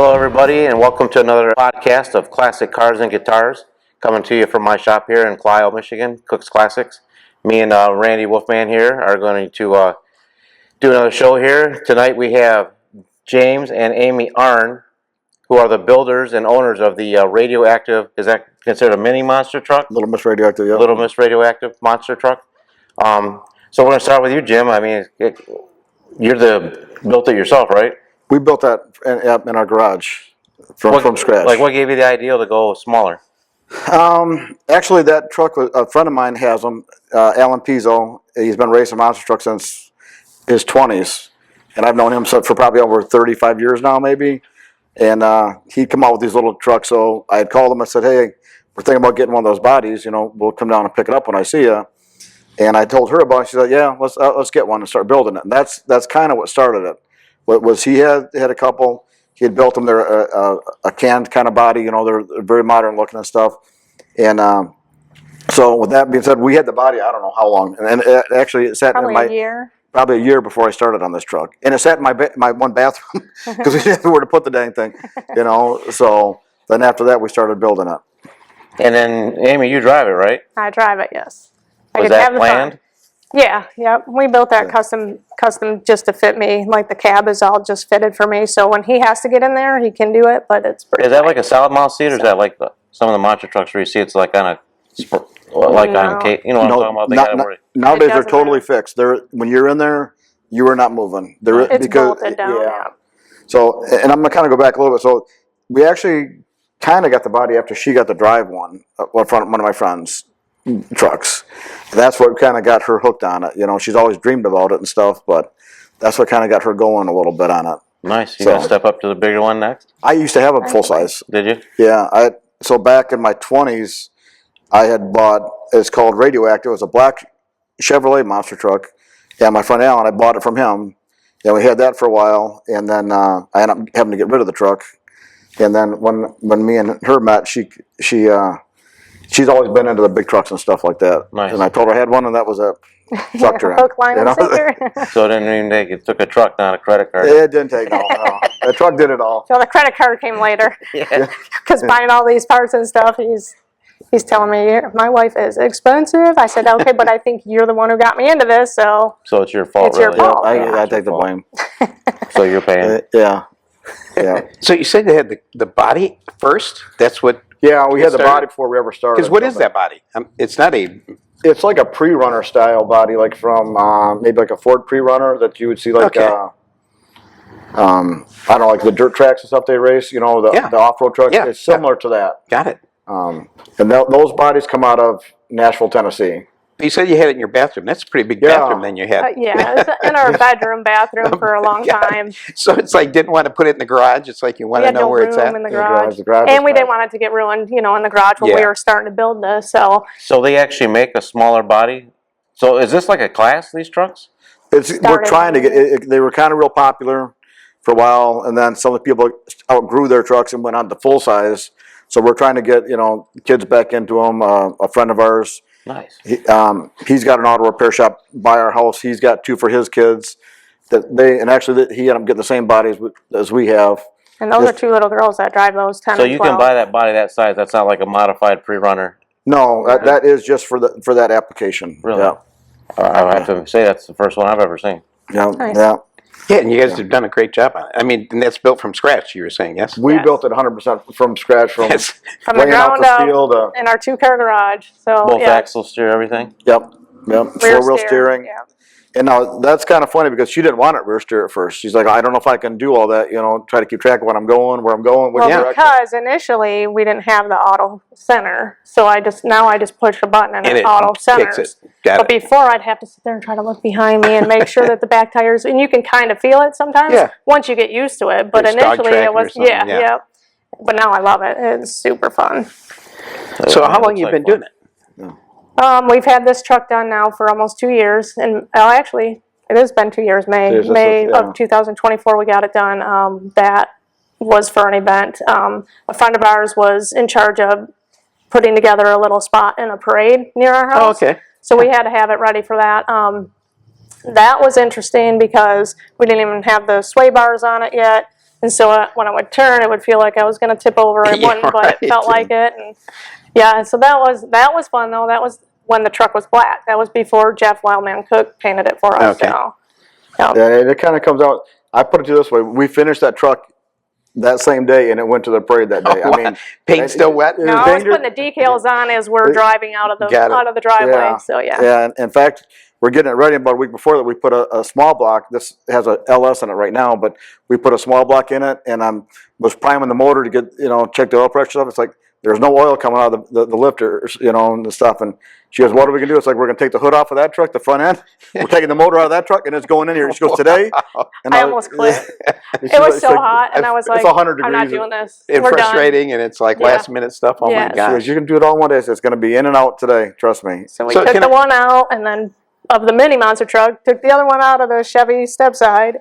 Hello, everybody, and welcome to another podcast of Classic Cars and Guitars, coming to you from my shop here in Clio, Michigan, Cook's Classics. Me and Randy Wolfman here are going to do another show here. Tonight we have James and Amy Arn, who are the builders and owners of the Radioactive, is that considered a mini monster truck? Little Miss Radioactive, yeah. Little Miss Radioactive monster truck. So we're going to start with you, Jim. I mean, built it yourself, right? We built that in our garage from scratch. Like, what gave you the idea to go smaller? Actually, that truck, a friend of mine has them, Alan Pizzo. He's been racing monster trucks since his 20s, and I've known him for probably over 35 years now, maybe. And he'd come out with these little trucks, so I had called him. I said, "Hey, we're thinking about getting one of those bodies. You know, we'll come down and pick it up when I see you." And I told her about it. She said, "Yeah, let's get one and start building it." And that's kind of what started it. What was he had a couple. He had built them. They're a canned kind of body. You know, they're very modern looking and stuff. And so with that being said, we had the body. I don't know how long, and actually it sat probably in my a year. Probably a year before I started on this truck, and it sat in my one bathroom because we didn't know where to put the dang thing. You know, so then after that we started building it. And then Amy, you drive it, right? I drive it, yes. Was that planned? Yeah. We built that custom just to fit me. Like the cab is all just fitted for me, so when he has to get in there, he can do it. But it's pretty. Is that like a solid mount seat, or is that like some of the monster trucks where you see it's like on a on you know what I'm talking about? Nowadays they're totally fixed. When you're in there, you are not moving. It's bolted down. Yeah. So, and I'm gonna kind of go back a little bit. So, we actually kind of got the body after she got to drive one of my friends' trucks. That's what kind of got her hooked on it. You know, she's always dreamed about it and stuff, but that's what kind of got her going a little bit on it. Nice. You gonna step up to the bigger one next? I used to have a full size. Did you? Yeah. So back in my 20s, I had bought. It's called Radioactive. It was a black Chevrolet monster truck. Yeah, my friend Alan, I bought it from him. Yeah, we had that for a while, and then I ended up having to get rid of the truck. And then when me and her met, she's always been into the big trucks and stuff like that. Nice. And I told her I had one, and that was it. Sucked her in. Hook, line, and sinker. So it didn't even take. It took a truck, not a credit card. It didn't take no. The truck did it all. So the credit card came later. Yeah. Because buying all these parts and stuff, he's telling me my wife is expensive. I said, okay, but I think you're the one who got me into this, so. So it's your fault. It's your fault. I take the blame. So you're paying. Yeah. So you said they had the body first? That's what. Yeah, we had the body before we ever started. Because what is that body? It's not a. It's like a pre-runner style body, like from maybe like a Ford pre-runner that you would see like. Okay. I don't know, like the dirt tracks and stuff they race. You know, the off-road trucks. Yeah. It's similar to that. Got it. And those bodies come out of Nashville, Tennessee. You said you had it in your bathroom. That's a pretty big bathroom then you had. Yeah, it's in our bathroom for a long time. So it's like didn't want to put it in the garage. It's like you want to know where it's at. In the garage. And we didn't want it to get ruined, you know, in the garage when we were starting to build this. So they actually make a smaller body. So is this like a class, these trucks? We're trying to get. They were kind of real popular for a while, and then some of the people outgrew their trucks and went on to full size. So we're trying to get kids back into them. A friend of ours. Nice. He's got an auto repair shop by our house. He's got two for his kids. He ended up getting the same bodies as we have. And those are two little girls that drive those 10 So and 12. You can buy that body that size. That's not like a modified pre-runner. No, that is just for that application. Really? Yeah. I have to say that's the first one I've ever seen. Yeah. Nice. Yeah. Yeah, and you guys have done a great job on it. I mean, and that's built from scratch, you were saying, yes? We built it 100% from scratch, from the laying out ground the up steel in our two-car garage. So both axle steer, everything? Yep. Four-wheel steering. Yeah. And now that's kind of funny because she didn't want it rear steer at first. She's like, I don't know if I can do all that, try to keep track of where I'm going, which direction. Because initially we didn't have the auto center, so I just push a button and it auto centers. But before I'd have to sit there and try to look behind me and make sure that the back tires, and you can kind of feel it sometimes once you get used to it. But initially it was But now I love it. It's super fun. So how long have you been doing it? We've had this truck done now for almost 2 years, and actually, it has been 2 years. May of 2024, we got it done. That was for an event. A friend of ours was in charge of putting together a little spot in a parade near our house. Oh, okay. So we had to have it ready for that. That was interesting because we didn't even have the sway bars on it yet. And so when I would turn, it would feel like I was going to tip over. I Yeah, wouldn't, but right. it felt like it. And yeah, so that was fun though. That was when the truck was black. That was before Jeff Wildman Cook painted it for us. Okay. So, Yeah, it kind of comes out. I put it to this way: we finished that truck that same day, and it went to the parade that day. I mean, paint still wet? No, I was putting the decals on as we're driving out of the driveway. Yeah. So yeah. Yeah, and in fact, we're getting it ready. About a week before that, we put a small block. This has a LS in it right now, but we put a small block in it, and I was priming the motor to get check the oil pressure stuff. It's like there's no oil coming out of the lifter, and the stuff. And she goes, "What are we gonna do?" It's like we're gonna take the hood off of that truck, the front end. We're taking the motor out of that truck, and it's going in here. She goes, "Today." And I almost quit. It was so hot, and I was like, "It's 100 degrees. I'm not doing this. It's We're frustrating, done. and it's like last minute stuff. Oh my She gosh! goes, "You can do it all in one day. So it's gonna be in and out today. Trust me." So we took the one out, and then of the mini monster truck, took the other one out of the Chevy step side,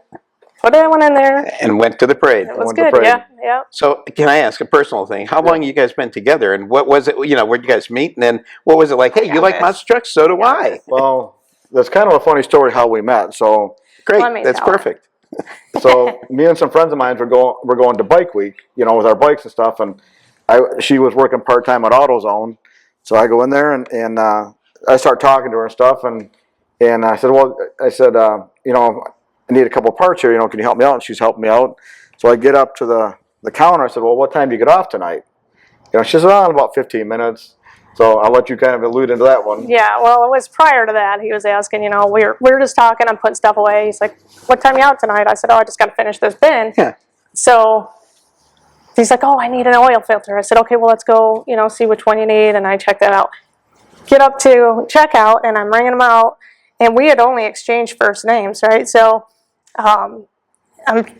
put that one in there. And went to the parade. It was good. Yeah. So can I ask a personal thing? How long you guys been together, and what was it? Where'd you guys meet? And then what was it like? Hey, you like monster trucks? So do I. Well, that's kind of a funny story how we met. So Great. Let me That's tell it. perfect. So me and some friends of mine were going to bike week, with our bikes and stuff, and she was working part time at AutoZone, so I go in there and I start talking to her and stuff, and I said, I need a couple of parts here, can you help me out? And she's helping me out. So I get up to the counter. I said, well, what time do you get off tonight? She said, in about 15 minutes. So I'll let you kind of allude into that one. Yeah, well, it was prior to that. He was asking, we were just talking. I'm putting stuff away. He's like, what time are you out tonight? I said, I just got to finish this bin. Yeah. So he's like, I need an oil filter. I said, okay, well, let's go, see which one you need. And I checked that out. Get up to checkout, and I'm ringing him out. And we had only exchanged first names, right? So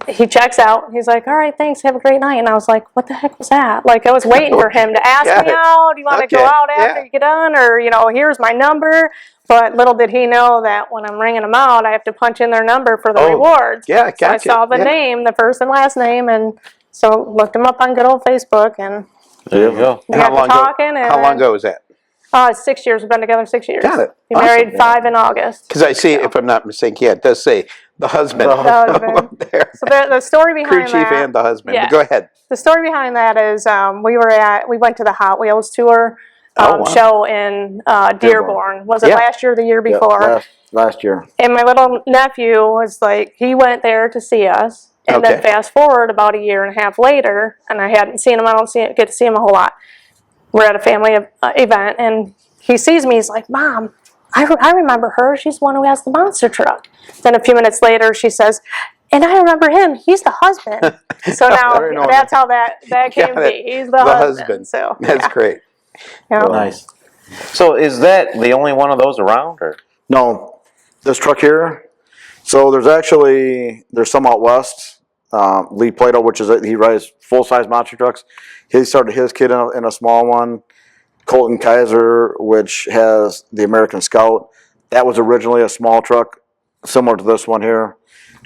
he checks out. He's like, all right, thanks. Have a great night. And I was like, what the heck was that? Like, I was waiting for him to ask me out. Do you want to go out after you get done? Or, here's my number. But little did he know that when I'm ringing them out, I have to punch in their number for the rewards. Yeah, gotcha. So I saw the name, the first and last name, and so looked him up on good old Facebook. And there you go. we got to talking. How long ago was that? 6 years. We've been together 6 years. Got it. We married 5 in August. Because I see, if I'm not mistaken, it does say the husband. The husband. There. So the story behind Crew chief that, and the husband. Yeah. But go ahead. The story behind that is we went to the Hot Wheels tour show in Dearborn. Was it last year or the year before? Yeah, last year. And my little nephew was like, he went there to see us. And then fast forward about a year and a half later, and I hadn't seen him. I don't get to see him a whole lot. We're at a family event, and he sees me. He's like, Mom, I remember her. She's the one who has the monster truck. Then a few minutes later, she says, and I remember him. He's the husband. So now that's how that came to be. He's the husband. So that's great. Yeah. Nice. So is that the only one of those around, or? No, this truck here. So there's some out west. Lee Plato, he rides full-size monster trucks. He started his kid in a small one. Colton Kaiser, which has the American Scout. That was originally a small truck, similar to this one here.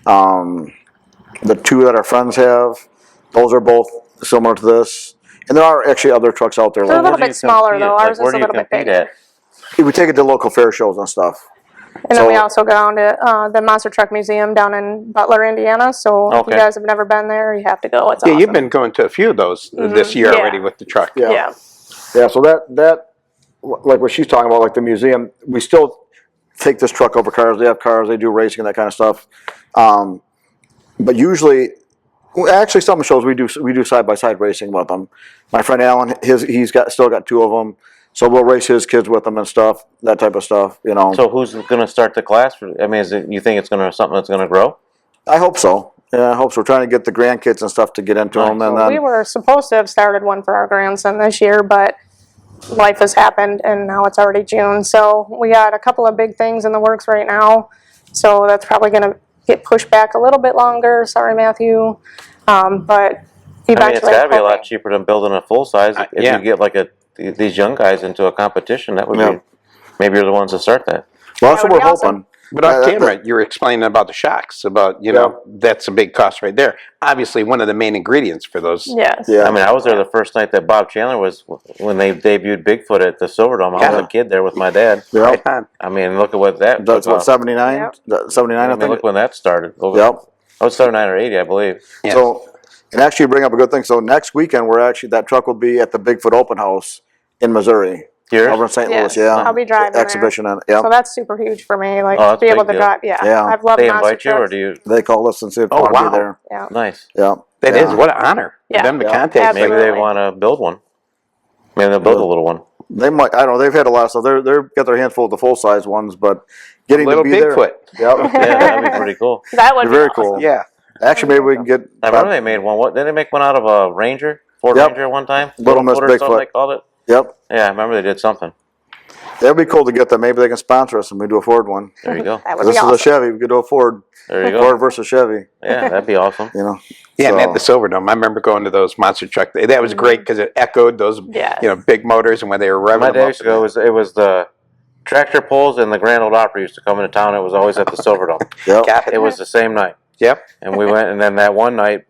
The two that our friends have, those are both similar to this. And there are actually other trucks out there. They're a little bit smaller, though. Ours is a little bit bigger. We take it to local fair shows and stuff. And then we also go down to the Monster Truck Museum down in Butler, Indiana. So if you guys have never been there, you have to go. It's awesome. You've been going to a few of those this year already with the truck. Yeah. So that like what she's talking about, like the museum, we still take this truck over cars. They have cars. They do racing and that kind of stuff. But usually, actually, some shows we do side by side racing with them. My friend Alan, he's still got 2 of them. So we'll race his kids with them and stuff, that type of stuff, So who's going to start the class? You think it's something that's going to grow? I hope so. Yeah, I hope so. We're trying to get the grandkids and stuff to get into them. And then we were supposed to have started one for our grandson this year, but life has happened, and now it's already June. So we got a couple of big things in the works right now. So that's probably going to get pushed back a little bit longer. Sorry, Matthew. But eventually, it's got to be a lot cheaper than building a full size. If you get these young guys into a competition, that would be, maybe you're the ones to start that. Well, that's what we're hoping. But on camera, you were explaining about the shocks, about, that's a big cost right there. Obviously, one of the main ingredients for those. Yes. Yeah. I was there the first night that Bob Chandler was, when they debuted Bigfoot at the Silverdome. I was a kid there with my dad. Yep. Right on. Look at what that That's what, 79? 79, I think. Look when that started. Yep. I was 79 or 80, I believe. Yes. So And actually, you bring up a good thing. So next weekend, that truck will be at the Bigfoot Open House in Missouri. Yours? Over in St. Yes, Louis, yeah. I'll be driving exhibition there. and yeah. So that's super huge for me, like Oh, to be that's a able big to deal. drive. Yeah, Yeah. I've loved They monster invite you, or trucks. do you? They call us and see if Oh, want to wow. be there. Yeah. Nice. Yeah. That yeah. is, what an honor for Yeah. them to Yeah. contact me. Maybe they Absolutely. want to build one. Maybe they'll build a little one. They might. I don't know. They've had a lot of stuff. They're got their handful of the full size ones, but getting Little to be there. Bigfoot. Yep. Yeah, that'd be pretty cool. That would be Very awesome. cool. Yeah. Actually, maybe we can get. I remember they made one. What did they make one out of a Ranger? Ford Yep. Ranger one time? Little Miss Foot or something Bigfoot. they called it? Yep. Yeah, I remember they did something. That'd be cool to get them. Maybe they can sponsor us and we do a Ford one. There you go. That would This be is awesome. a Chevy. We could do a Ford. There you go. Ford versus Chevy. Yeah, that'd be awesome. You know. Yeah, So, and at the Silverdome, I remember going to those monster truck. That was great because it echoed those, Yes. big motors, and when they were revving My them up. days ago, it was the tractor pulls and the Grand Ole Opry used to come into town. It was always at the Silverdome. Yep. Got it. It was the same night. Yep. And we went, and then that one night,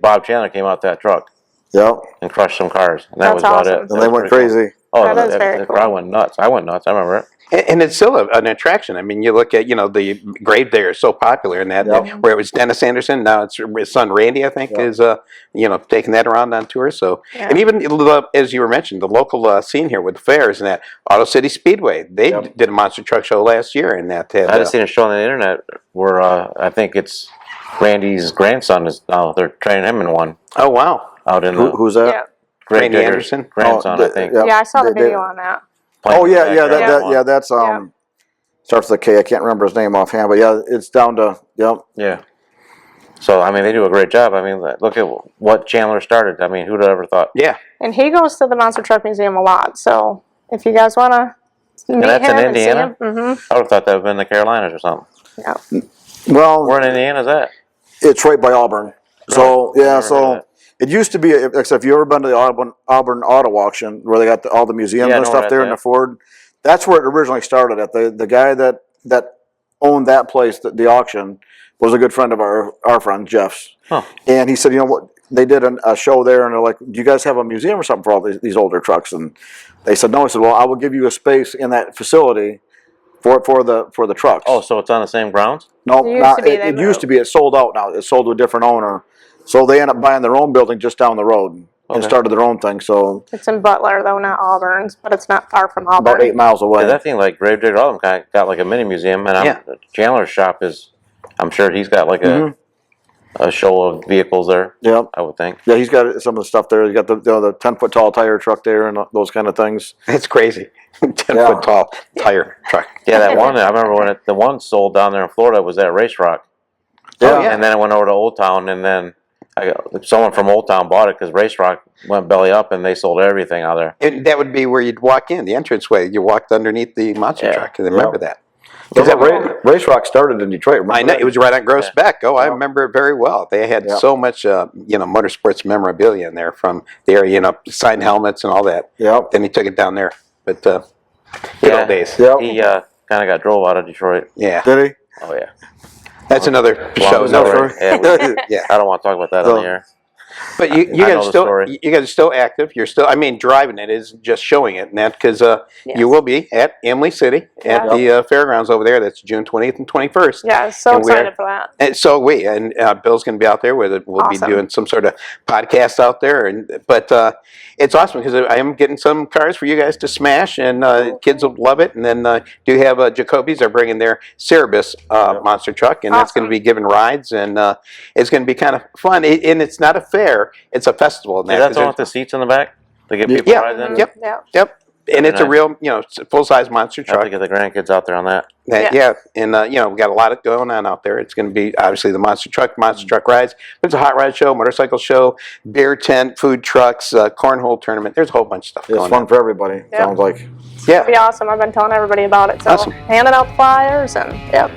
Bob Chandler came out that truck Yep. and crushed some cars. And that That's was about awesome. it. And they went crazy. Oh, That is very the cool. crowd went nuts. I went nuts. I remember it. And it's still an attraction. I mean, you look at, the grave there is so popular in that, Yep. where it was Dennis Anderson, now it's his son Randy, I think, Yep. is, taking that around on tour. So, Yeah. and even, as you were mentioned, the local scene here with the fairs and that, Auto City Speedway, they Yep. did a monster truck show last year, and that had, I just seen a show on the internet where I think it's Randy's grandson is now, they're training him in one oh, wow. out in Who's that? Yeah. Greg Randy Digger's Anderson? grandson, I think. Yeah, I saw the They- video on that. playing Oh in the yeah, yeah, backyard that, one. yeah. That's Yeah. starts with a K. I can't remember his name offhand, but yeah, it's down to yep. Yeah. So, I mean, they do a great job. I mean, look at what Chandler started. I mean, who'd have ever thought? Yeah. And he goes to the Monster Truck Museum a lot. So if you guys want to meet that's him in and see Indiana? him, I would have thought that would have been the Carolinas or something. yeah. Well, Where in Indiana is that? it's right by Auburn. So Really? yeah, Never heard of so that. it used to be. Except if you ever been to the Auburn Auto Auction, where they got all the museums Yeah, I and know stuff where there that's in the at. Ford. That's where it originally started. At the guy that owned that place, the auction, was a good friend of our friend Jeff's. Huh. And he said, you know what? They did a show there, and they're like, "Do you guys have a museum or something for all these older trucks?" And they said, "No." He said, "Well, I will give you a space in that facility for the trucks." Oh, so it's on the same grounds? No, It used not, to be, it, they it used moved. to be. It's sold out now. It's sold to a different owner. So they end up buying their own building just down the road and Okay. started their own thing. So It's in Butler, though, not Auburn's, but it's not far from Auburn. about 8 miles away. Yeah, that thing like Gravedigger, all of them kind of got like a mini museum, and Yeah. Chandler's shop is. I'm sure he's got like a show of vehicles there. Yep. I would think. Yeah, he's got some of the stuff there. He's got the 10-foot tall tire truck there and those kind of things. It's crazy. 10 Yeah. foot tall tire truck. Yeah, that one. I remember when the one sold down there in Florida was at Race Rock. Yeah. yeah. And then it went over to Old Town, and then someone from Old Town bought it because Race Rock went belly up, and they sold everything out there. And that would be where you'd walk in, the entranceway. You walked underneath the monster Yeah. truck. And remember that. Because Race Rock started in Detroit. Remember I know that? it was right on Gross Yeah. Beck. Oh, I remember it very well. They had Yeah. so much, motorsports memorabilia in there from there. Signed helmets and all that. Yep. Then he took it down there. But good old days. Yep. He kind of got drove out of Detroit. Yeah, Did he? Oh yeah. that's another show. Long that story. right? Yeah, Yeah, I don't want to talk about that on the air. but you I know guys the still story. you guys are still active. You're still. I mean, driving it is just showing it, and that because Yes. you will be at Emily City at Yeah. the fairgrounds over there. That's June 20th and 21st. Yeah, so And we are- excited for that. And so Bill's going to be out there with it. We'll Awesome. be doing some sort of podcast out there, but it's awesome because I am getting some cars for you guys to smash, and kids will love it. And then do have Jacoby's are bringing their Cerebus monster truck, and that's going to Awesome. be giving rides, and it's going to be kind of fun. And it's not a fair; it's a festival. And Is that the one with the seats in the back to get people Yeah. rides in? Yep. Yeah. Yep. And Very it's a nice. real, full-size monster I have truck. to get the grandkids out there on that. Yeah, and we got a lot of going on out there. It's going to be obviously the monster truck rides. But it's a hot rod show, motorcycle show, beer tent, food trucks, cornhole tournament. There's a whole bunch of stuff It's going fun on. for everybody. Yeah. Sounds like. Yeah, It'll be awesome. I've been telling everybody about it. So Awesome. handing out flyers and yep.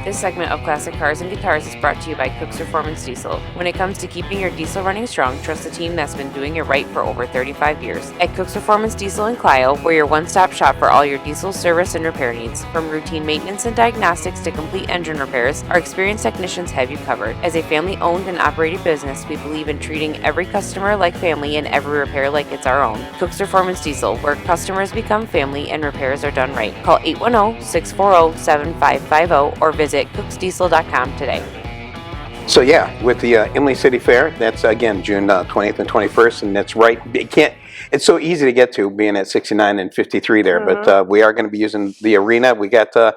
This segment of Classic Cars and Guitars is brought to you by Cook's Performance Diesel. When it comes to keeping your diesel running strong, trust the team that's been doing it right for over 35 years. At Cook's Performance Diesel in Clio, we're your one-stop shop for all your diesel service and repair needs. From routine maintenance and diagnostics to complete engine repairs, our experienced technicians have you covered. As a family-owned and operated business, we believe in treating every customer like family and every repair like it's our own. Cook's Performance Diesel, where customers become family and repairs are done right. Call 810-640-7550 or visit cooksdiesel.com today. So yeah, with the Imlay City Fair, that's again June 20th and 21st, and that's right. It's so easy to get to, being at 69 and 53 there. But we are going to be using the arena. We got the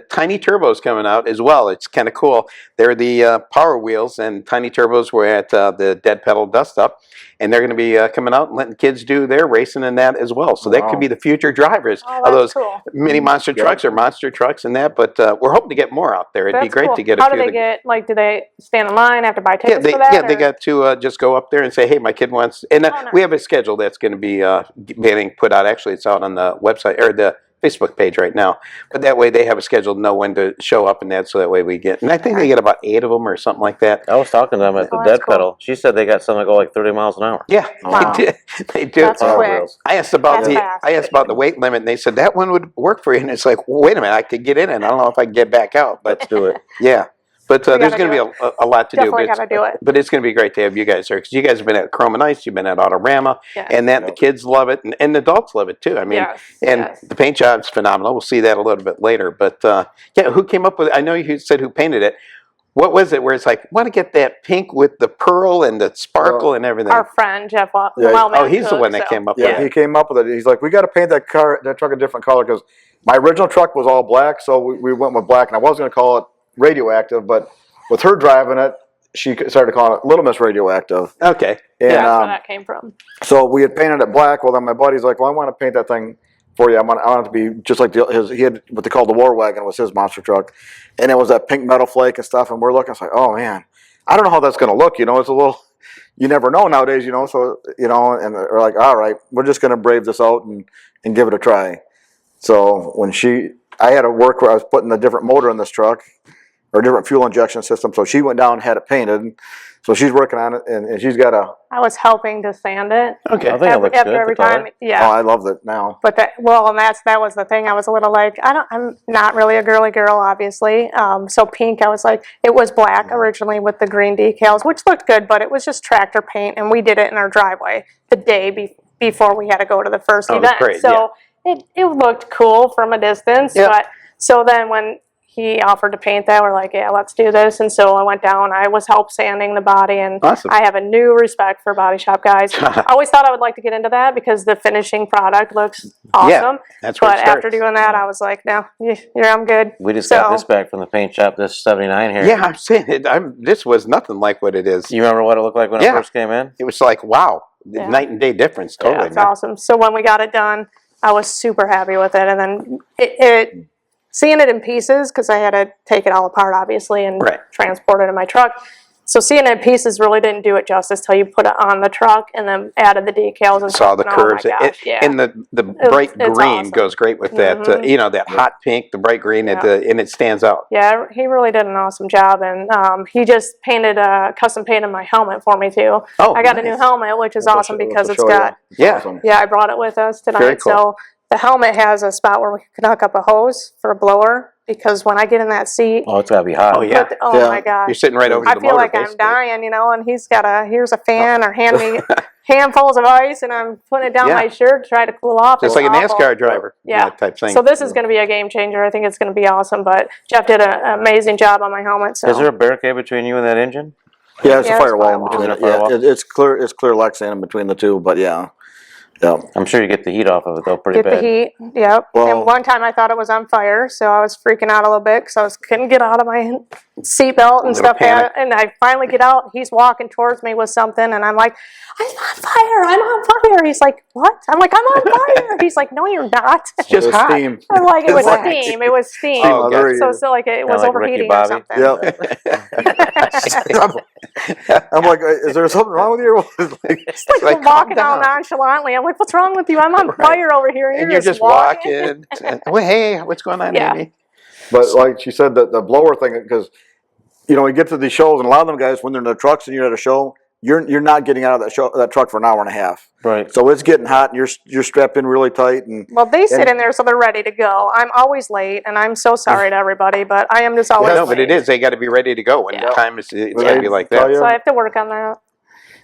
tiny turbos coming out as well. It's kind of cool. They're the Power Wheels, and tiny turbos were at the Dead Pedal Dust Up, and they're going to be coming out and letting kids do their racing in that as well. So that could be the future drivers of those mini monster trucks or monster trucks and that. But we're hoping to get more out there. It'd be great to get a few. How do they get? Like, do they stand in line, have to buy tickets for that? Yeah, they got to just go up there and say, "Hey, my kid wants." And we have a schedule that's going to be being put out. Actually, it's out on the website or the Facebook page right now. But that way, they have a schedule to know when to show up and that. So that way, we get. And I think they get about 8 of them or something like that. I was talking to them at the Dead Pedal. She said they got some that go like 30 miles an hour. Yeah, they do. That's quick. I asked about the weight limit, and they said that one would work for you. And it's like, wait a minute, I could get in, and I don't know if I can get back out. But Let's do it. Yeah. But there's going to be a lot to do. Definitely gotta do it. But it's going to be great to have you guys there, because you guys have been at Chrome and Ice, you've been at Autorama, and the kids love it, and the adults love it too. I mean, the paint job's phenomenal. We'll see that a little bit later. But yeah, who came up with it? I know you said who painted it. What was it where it's like, want to get that pink with the pearl and the sparkle and everything? Our friend, Jeff he's the one that came up with it. He came up with it. He's like, we got to paint that truck a different color, because my original truck was all black, so we went with black, and I was going to call it Radioactive, but with her driving it, she started calling it Lil Miss Radioactive. Okay. And, that's where that came from. So we had painted it black. Well, then my buddy's like, well, I want to paint that thing for you. I want it to be just like he had what they called the War Wagon, was his monster truck. And it was that pink metal flake and stuff. And we're looking, it's like, oh man, I don't know how that's going to look. It's a little, you never know nowadays, so, and we're like, all right, we're just going to brave this out and give it a try. So when I had to work where I was putting a different motor in this truck, or a different fuel injection system. So she went down and had it painted. So she's working on it, and she's got I was helping to sand it. Okay, I think it looks good. Every time, yeah. Oh, I love it now. But that was the thing. I was a little like, I'm not really a girly girl, obviously. So pink, I was like, it was black originally with the green decals, which looked good, but it was just tractor paint, and we did it in our driveway the day before we had to go to the first event. Great, so it looked cool from a distance. Yep. But so then when he offered to paint that, we're like, yeah, let's do this. And so I went down, I was help sanding the body, and I have a new respect for body shop guys. I always thought I would like to get into that because the finishing product looks awesome. Yeah, that's where it starts. After doing that, I was like, no, I'm good. We just got this back from the paint shop, this 79 here. Yeah, I'm saying it. This was nothing like what it is. You remember what it looked like when it first came in? It was like, wow, night and day difference, totally. Yeah, it's awesome. So when we got it done, I was super happy with it. And then seeing it in pieces, because I had to take it all apart, obviously, and transport it in my truck. So seeing it in pieces really didn't do it justice till you put it on the truck and then added the decals and saw the curves. And the bright green goes great with that. That hot pink, the bright green, and it stands out. Yeah, he really did an awesome job, and he just custom painted my helmet for me too. Oh, I got a new helmet, which is awesome because it's got I brought it with us tonight. Very cool. So the helmet has a spot where we can hook up a hose for a blower, because when I get in that seat, it's gotta be hot. Oh yeah. My gosh. You're sitting right over the motor. I feel like I'm dying, and he's got here's a fan or hand me handfuls of ice, and I'm putting it down my shirt to try to cool off. Just like a NASCAR driver. Type thing. So this is going to be a game changer. I think it's going to be awesome. But Jeff did an amazing job on my helmet. So. Is there a barricade between you and that engine? Yeah, it's a firewall in between it. Yeah, it's clear Lexan in between the two, but yeah. Yeah, I'm sure you get the heat off of it though, pretty bad. Get the heat, yep. Well, and one time I thought it was on fire, so I was freaking out a little bit because I couldn't get out of my seatbelt and stuff. And I finally get out, and he's walking towards me with something, and I'm like, I'm on fire, I'm on fire. He's like, what? I'm like, I'm on fire. He's like, no, you're not. It's just hot. Steam. I'm like, it was steam. It was steam. Oh, okay. So like it was overheating or something. Yep. I'm like, is there something wrong with you? It's like walking out nonchalantly. I'm like, what's wrong with you? I'm on fire over here. And you're just walking. Well, hey, what's going on, Amy? But like she said, the blower thing, because, we get to these shows, and a lot of them guys, when they're in their trucks and you're at a show, you're not getting out of that truck for an hour and a half. Right. So it's getting hot, and you're strapped in really tight. Well, they sit in there so they're ready to go. I'm always late, and I'm so sorry to everybody, but I am just always late. No, but it is. They got to be ready to go when the time is. It's got to be like that. So I have to work on that.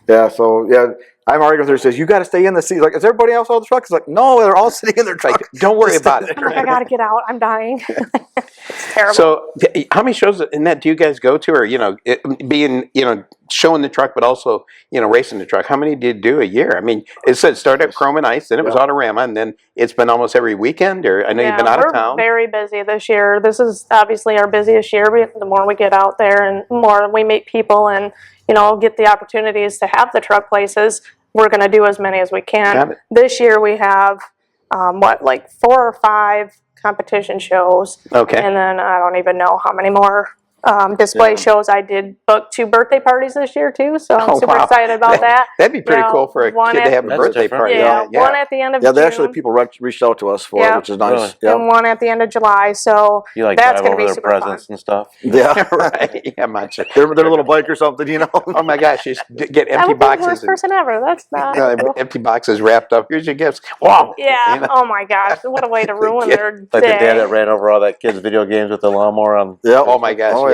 Yeah. So I'm arguing with her. She says, "You got to stay in the seat." Like, is everybody else out of the truck? It's like, no, they're all sitting in their truck. Like, don't worry about it. I'm like, I gotta get out. I'm dying. It's terrible. So, how many shows in that do you guys go to, or being showing the truck, but also racing the truck? How many did you do a year? I mean, it said start at Chrome and Ice, then it was Autorama, and then it's been almost every weekend. Or I know you've been out of town. We're very busy this year. This is obviously our busiest year. The more we get out there and more we meet people and get the opportunities to have the truck places, we're going to do as many as we can. This year we have like 4 or 5 competition shows. Okay. And then I don't even know how many more display shows. I did book 2 birthday parties this year too, so I'm super excited about that. That'd be pretty cool for a kid to have a birthday party. Yeah, one at the end of June. They actually people reached out to us for it, which is nice. Really? And one at the end of July, so you like that's drive going to over be their super presents fun. and stuff. Yeah, right. Yeah, much. They're a little bike or something, Oh my gosh, you get I empty would be the boxes. worst person ever. That's not cool. Empty boxes wrapped up. Here's your gifts. Wow. Yeah. Oh my gosh, what a way to ruin their day. Like the dad that ran over all that kid's video games with the lawnmower on. Yeah. Oh my gosh. Oh, yeah.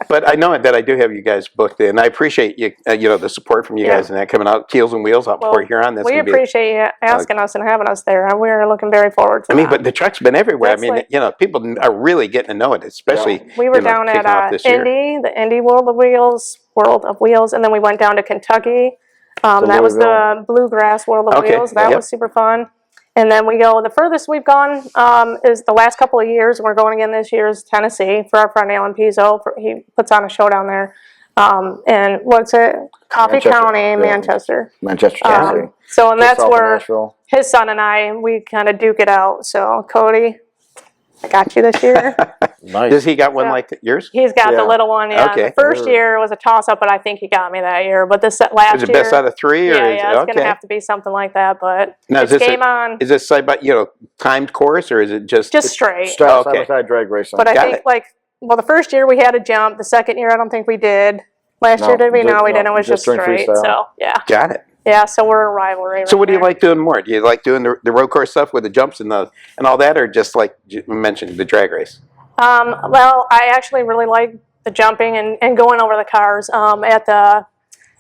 But I know that I do have you guys booked in. I appreciate you, the support from you guys and that coming out. Keels and Wheels out before Huron. We appreciate you asking us and having us there. We're looking very forward to that. But the truck's been everywhere. People are really getting to know it, especially. We were down at Indy, the Indy World of Wheels, and then we went down to Kentucky. That was the Bluegrass World of Wheels. That was super fun. And then the furthest we've gone is the last couple of years. We're going again this year is Tennessee for our friend Alan Pizzo. He puts on a show down there. And what's it? Coffee County, Manchester. Manchester, Tennessee. And that's where his son and I, we kind of duke it out. So Cody, I got you this year. Nice. Does he got one like yours? He's got the little one. Yeah. Okay. The first year was a toss-up, but I think he got me that year. But this last year, is it best out of 3? Or it's going to have to be something like that. But now, it's game on. Is this side by timed course, or is it just straight? Side-by-side drag racing. But I think the first year we had a jump. The second year I don't think we did. Last year did we? No, we didn't. It was just straight. So yeah. Got it. Yeah, so we're a rivalry. So what do you like doing more? Do you like doing the road course stuff with the jumps and all that, or just like you mentioned, the drag race? Well, I actually really like the jumping and going over the cars. At the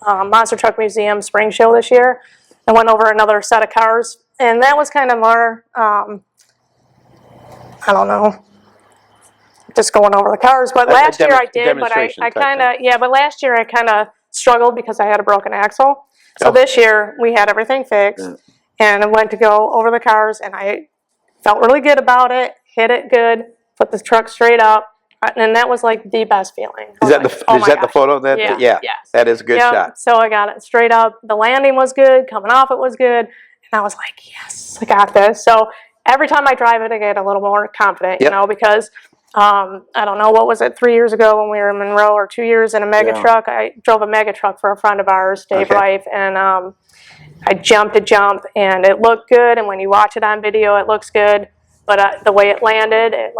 Monster Truck Museum Spring Show this year, I went over another set of cars, and that was kind of more, I don't know, just going over the cars. But last year I did, but I kind of, but last year I kind of struggled because I had a broken axle. So this year we had everything fixed, and I went to go over the cars, and I felt really good about it, hit it good, put the truck straight up, and that was like the best feeling. Is that the photo that? Yeah. That is a good shot. So I got it straight up. The landing was good, coming off it was good, and I was like, yes, I got this. So every time I drive it, I get a little more confident, because I don't know, what was it, 3 years ago when we were in Monroe, or 2 years in a mega truck. I drove a mega truck for a friend of ours, Dave Reif, and I jumped a jump, and it looked good, and when you watch it on video, it looks good, but the way it landed, it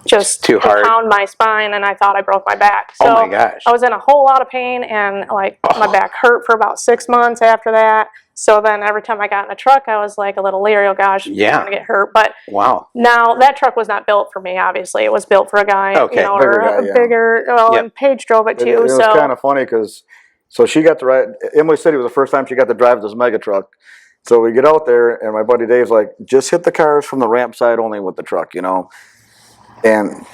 just too hard. pounded my spine, and I thought I broke my back. So oh my gosh. I was in a whole lot of pain, and my back hurt for about 6 months after that. So then every time I got in a truck, I was like a little leery, oh gosh, I'm going to get hurt. But now that truck was not built for me, obviously. It was built for a guy, bigger, and Paige drove it too. It was kind of funny because, so she got to ride, Emily City was the first time she got to drive this mega truck. So we get out there, and my buddy Dave's like, just hit the cars from the ramp side only with the truck, And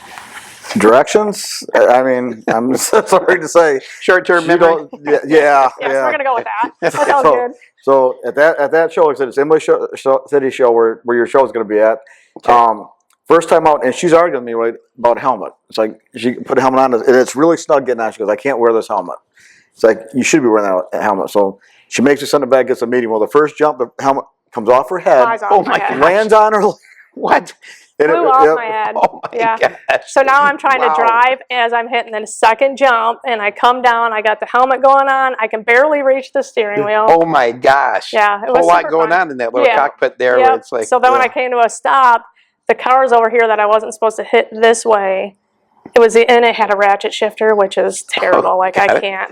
directions, I mean, I'm sorry to say. Short-term memory? Yeah, so we're going to go with that. That sounds good. So at that show, like I said, it's Emily City show where your show is going to be at. First time out, and she's arguing with me about helmet. It's like, she put a helmet on, and it's really snug getting on. She goes, I can't wear this helmet. It's like, you should be wearing that helmet. So she makes me send it back, gets a meeting. Well, the first jump, the helmet comes off her head. Lands on her. What? Flew off my head. Oh my gosh. So now I'm trying to drive as I'm hitting the second jump, and I come down. I got the helmet going on. I can barely reach the steering wheel. Oh my gosh. Yeah, it was a whole lot going fun. on in that little cockpit there. Where it's like, so then when I came to a stop, the cars over here that I wasn't supposed to hit this way, it had a ratchet shifter, which is terrible. I can't.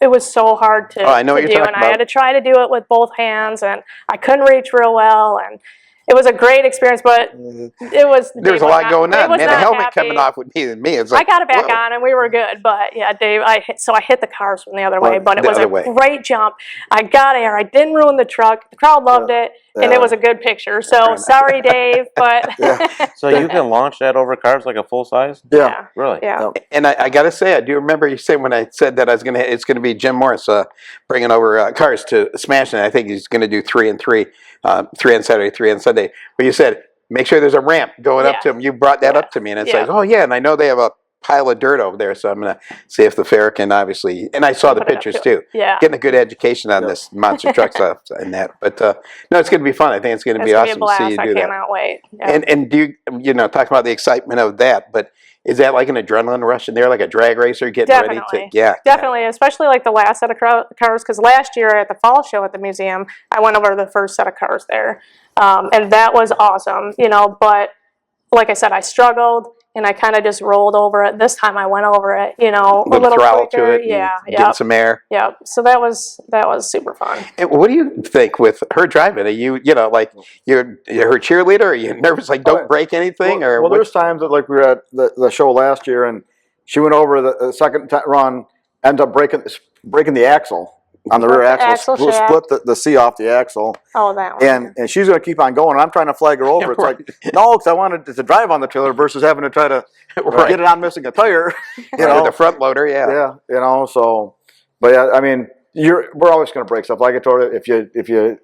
It was so hard to, I know what you're do, talking and about. I had to try to do it with both hands, and I couldn't reach real well, and It was a great experience, but it was. There's a lot going on. Man, the helmet coming off would be me. It's like, I got it back whoa. on and we were good, but yeah, Dave, I hit the cars from the other way, but it was a great jump. I got air. I didn't ruin the truck. The crowd loved it, and it was a good picture. So sorry, Dave, but So you can launch that over cars like a full size? Yeah. Really? Yeah. And I got to say, I do remember you saying when I said that it's going to be Jim Morris bringing over cars to smash, and I think he's going to do 3 and 3, 3 on Saturday, 3 on Sunday. But you said make sure there's a ramp going up to him. You brought that up to me, and it's like, oh yeah, and I know they have a pile of dirt over there, so I'm going to see if the fair can obviously. And I saw the pictures too. Yeah. Getting a good education on this monster truck stuff and that. But no, it's going to be fun. I think it's going to be awesome to see you do that. I cannot wait. Yeah. And do you talking about the excitement of that, but is that like an adrenaline rush in there, like a drag racer getting ready to? Yeah, definitely, especially like the last set of cars, because last year at the fall show at the museum, I went over the first set of cars there, and that was awesome, but like I said, I struggled, and I kind of just rolled over it. This time I went over it, a little throttle quicker. to it, getting some air. Yeah, so that was super fun. And what do you think with her driving? Are you like you're her cheerleader? Are you nervous? Like don't break anything? Well, there's times that like we were at the show last year, and she went over the second run, ended up breaking the axle. On the rear axle, split the C off the axle. Oh, that one. And she's going to keep on going. I'm trying to flag her over. It's like, no, because I wanted to drive on the trailer versus having to try to get it on missing a tire. The front loader, Yeah, so, but yeah, I mean, we're always going to break stuff. Like I told you, if you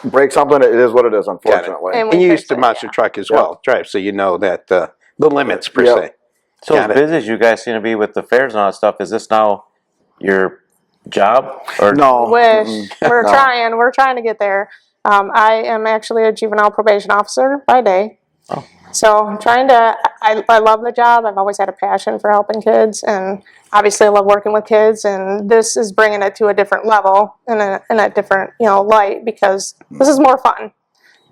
break something, it is what it is, unfortunately. And you used the monster truck as well, drive, so you know that the limits per se. So as busy as you guys seem to be with the fairs and all that stuff, is this now your job? Or no. Wish. We're trying. We're trying to get there. I am actually a juvenile probation officer by day. Oh. So I'm trying to, I love the job. I've always had a passion for helping kids, and obviously I love working with kids, and this is bringing it to a different level and a different, light, because this is more fun.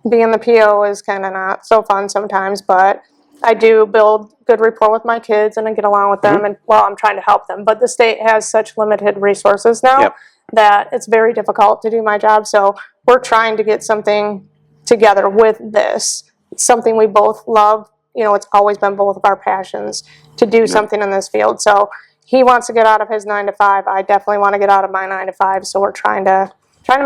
Being the PO is kind of not so fun sometimes, but I do build good rapport with my kids, and I get along with them, and I'm trying to help them. But the state has such limited resources now that it's very difficult to do my job. So we're trying to get something together with this. It's something we both love. It's always been both of our passions to do something in this field. So he wants to get out of his 9 to 5. I definitely want to get out of my 9 to 5. So we're trying to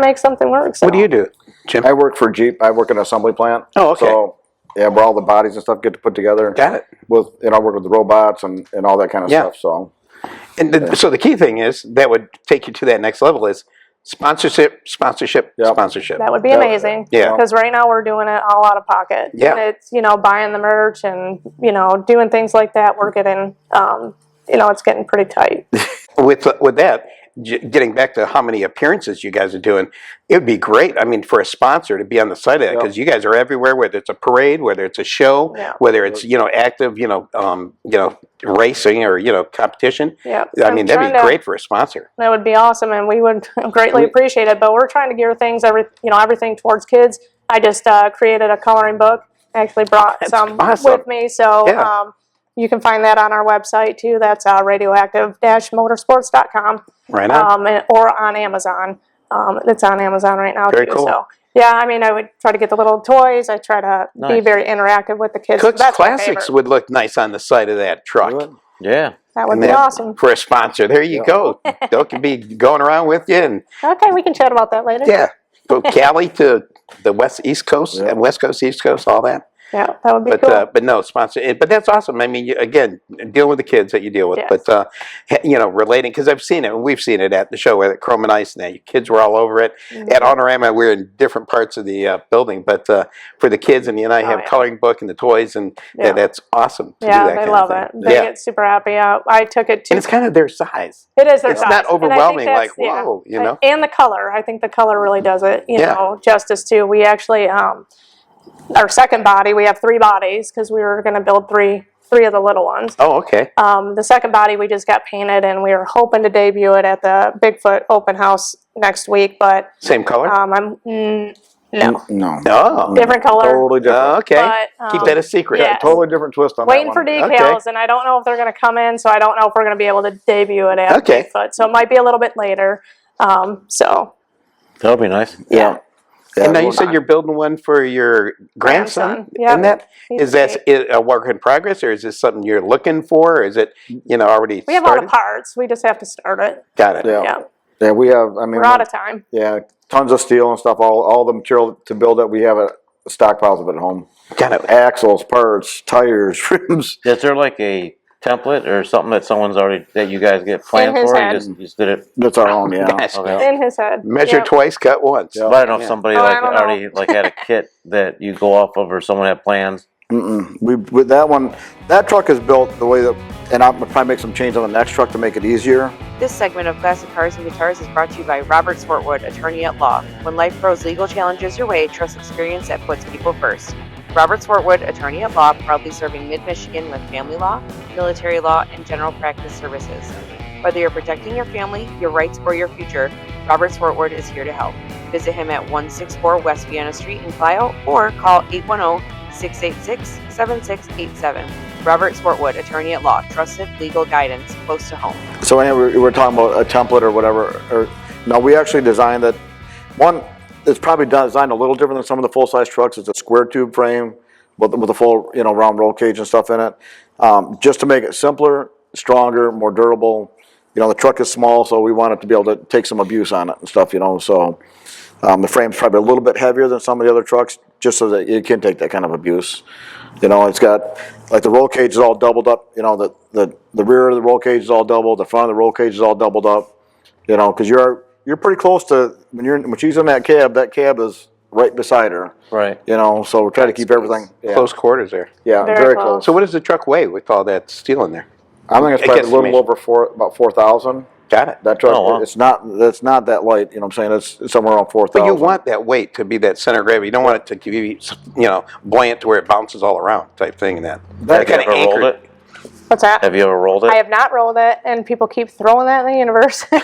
make something work. So. What do you do, Jim? I work for Jeep. I work in an assembly plant. Oh, okay. So, yeah, where all the bodies and stuff get to put together. Got it. I work with the robots and all that kind of stuff. So, so the key thing is that would take you to that next level is sponsorship. That would be amazing. Yeah. Because right now we're doing it all out of pocket. Yeah. And it's, buying the merch and, doing things like that. We're getting, it's getting pretty tight. With that, getting back to how many appearances you guys are doing, it would be great. I mean, for a sponsor to be on the side of that, because you guys are everywhere. Whether it's a parade, whether it's a show, whether it's active, racing or competition. Yeah, I mean, that'd be great for a sponsor. That would be awesome, and we would greatly appreciate it. But we're trying to gear things, everything towards kids. I just created a coloring book. I actually brought some with me, so. You can find that on our website too. That's radioactive-motorsports.com. Right on. Or on Amazon. It's on Amazon right now Very too. Cool. So yeah, I mean, I would try to get the little toys. I try to be very interactive with the kids. Cook's Classics would look nice on the side of that truck. Yeah. That would be awesome. For a sponsor. There you go. They can be going around with you. And okay, we can chat about that later. Yeah. Go Cali to the East Coast, West Coast, East Coast, all that. Yeah, that would be cool. But no, sponsor. But that's awesome. I mean, again, dealing with the kids that you deal with. Yes. But, relating, because I've seen it, and we've seen it at the show at Chrome and Ice, and that kids were all over it. At Honorama, we're in different parts of the building. But for the kids, and I have coloring book and the toys, and that's awesome to do that they kind love of it. thing. They get super happy. I took it to... And it's kind of their size. It is their size. It's not overwhelming, like, whoa, And the color. I think the color really does it, justice, too. We actually... our second body, we have 3 bodies because we were going to build three of the little ones. Oh, okay. The second body we just got painted, and we were hoping to debut it at the Bigfoot open house next week, but same color. No. Different color. Totally different. Okay. But, keep that a secret. Yes. Totally different twist on Waiting that for one. decals, and I don't know if they're going to come in, so I don't know if we're going to be able to debut it at Bigfoot. So it might be a little bit later. That'll be nice. Yeah. And now you said you're building one for your grandson. Yep. And that He's is that a work in progress, or is this something you're looking for? Or is it already We have all the parts. We just have to start it. Got it. Yeah. Yeah, we have. I mean, We're out of time. Yeah, tons of steel and stuff. All the material to build it. We have a stockpiles of it at home. Got it. Axles, parts, tires, rims. Is there like a template or something that that you guys get planned his for? head. You just did it. That's our own. Yeah. Gosh. Okay. In his head. Measure twice, cut once. Yep. But I don't know if somebody Oh, like I don't know. already like had a kit that you go off of, or someone had plans. We with that one. That truck is built the way that, and I'm gonna probably make some change on the next truck to make it easier. This segment of Classic Cars and Guitars is brought to you by Robert Swartwood, attorney at law. When life throws legal challenges your way, trust experience that puts people first. Robert Swartwood, attorney at law, proudly serving Mid-Michigan with family law, military law, and general practice services. Whether you're protecting your family, your rights, or your future, Robert Swartwood is here to help. Visit him at 164 West Vienna Street in Clio or call 810-686-7687. Robert Swartwood, attorney at law, trusted legal guidance close to home. So anyway, we were talking about a template or whatever. No, we actually designed that. One, it's probably designed a little different than some of the full-size trucks. It's a square tube frame with a full, round roll cage and stuff in it, just to make it simpler, stronger, more durable. The truck is small, so we want it to be able to take some abuse on it and stuff. So the frame's probably a little bit heavier than some of the other trucks, just so that it can take that kind of abuse. It's got, like, the roll cage is all doubled up. The rear of the roll cage is all doubled. The front of the roll cage is all doubled up. Because you're pretty close to when she's in that cab is right beside her. Right. So we're trying to keep everything Close quarters there. Yeah, Very very close. close. So what does the truck weigh with all that steel in there? I think it's probably a little Guesstimation. over about 4,000. Got it. That truck, Oh, wow. it's not that light. I'm saying it's somewhere around 4,000. But you want that weight to be that center of gravity. You don't want it to be, buoyant to where it bounces all around type thing. And that Have you kind of ever rolled anchored. it? What's that? Have you ever rolled it? I have not rolled it, and people keep throwing that in the universe. But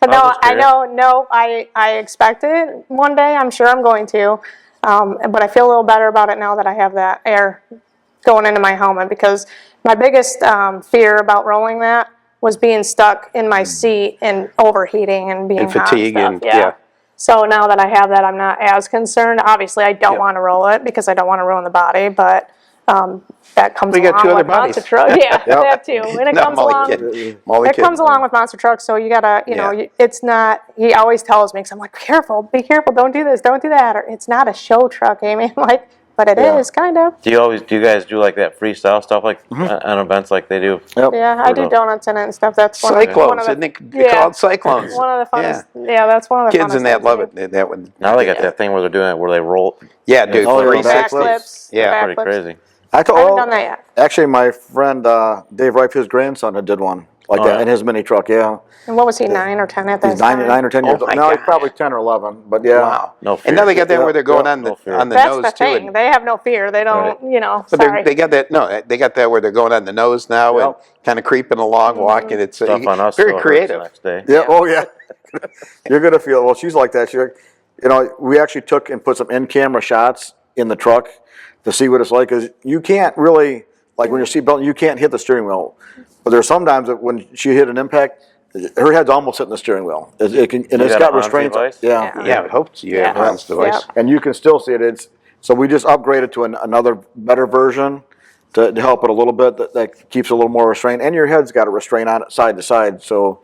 no, just I curious. know, no, I expect it one day. I'm sure I'm going to. But I feel a little better about it now that I have that air going into my helmet, because my biggest fear about rolling that was being stuck in my seat and overheating and being And hot fatigue and stuff. and- yeah. So now that I have that, I'm not as concerned. Obviously, I don't want to roll it because I don't want to ruin the body, but that comes We got along two other with bodies. monster truck. Yeah, that too. And it Not comes Molly along. Kid. Molly It Kid. comes along with monster trucks, so you gotta, Yeah. it's not. He always tells me, because I'm like, be careful, don't do this, don't do that. Or it's not a show truck, Amy. I'm like, but it is kind of. Do you guys do like that freestyle stuff, like on events like they do? Yep. Yeah, I do donuts in it and stuff. That's one Cyclones, of the, isn't it called cyclones? one of the funnest. Yeah, that's one of the Kids funnest in that things love to it. do. That one. Now they got that thing where they're doing it where they roll. Yeah, dude. Oh, yeah, 360. Backflips. Yeah, Pretty crazy. I I haven't done that yet. Actually, my friend Dave Rife, his grandson, did one like that in his mini truck. Yeah, And what was he, 9 or 10 at that he's time? 9 or 10 years Oh old. my No, he's gosh. probably 10 or 11. But yeah, Wow. No fear. And now they got that where they're going Yeah, on the fear. on the That's nose the too. thing. And, They have no fear. They don't, but sorry. they got that. No, they got that where they're going on the nose now and kind of creeping along, walking. It's Stuff on us. very so it hurts creative. The next day. Yeah. Oh yeah. You're gonna feel. Well, she's like that. She's like, we actually took and put some in-camera shots in the truck to see what it's like. Cause you can't really, like when you're seatbelt, you can't hit the steering wheel. But there's sometimes that when she hit an impact, her head's almost hitting the steering wheel. It can, and it's got got a Hans restraints. device? Yeah. Yeah, I would hope you have Hans device. And you can still see it. So we just upgraded to another better version to help it a little bit. That keeps a little more restraint, and your head's got a restraint on it side to side. So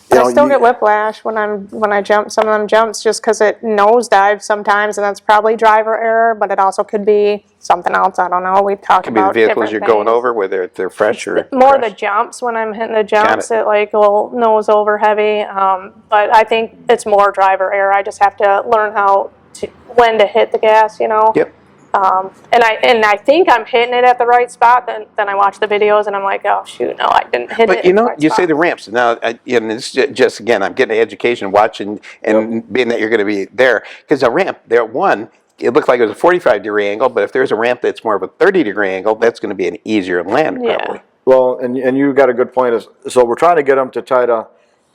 But I still get whiplash when I jump some of them jumps, just because it nosedives sometimes, and that's probably driver error, but it also could be something else. I don't know. We've talked Could be the about vehicles you're different going things. over, whether they're fresh or More crashed. the jumps. When I'm hitting the jumps, it. it like will nose over heavy. But I think it's more driver error. I just have to learn when to hit the gas. Yep. And I think I'm hitting it at the right spot. Then I watch the videos and I'm like, oh shoot, no, I didn't hit it. But at the right you spot. say the ramps. Now, and it's just again, I'm getting an education watching and being that you're going to be there. Because a ramp, it looked like it was a 45-degree angle, but if there's a ramp that's more of a 30-degree angle, that's going to be an easier land probably. Well, and you got a good point. So we're trying to get them to try to.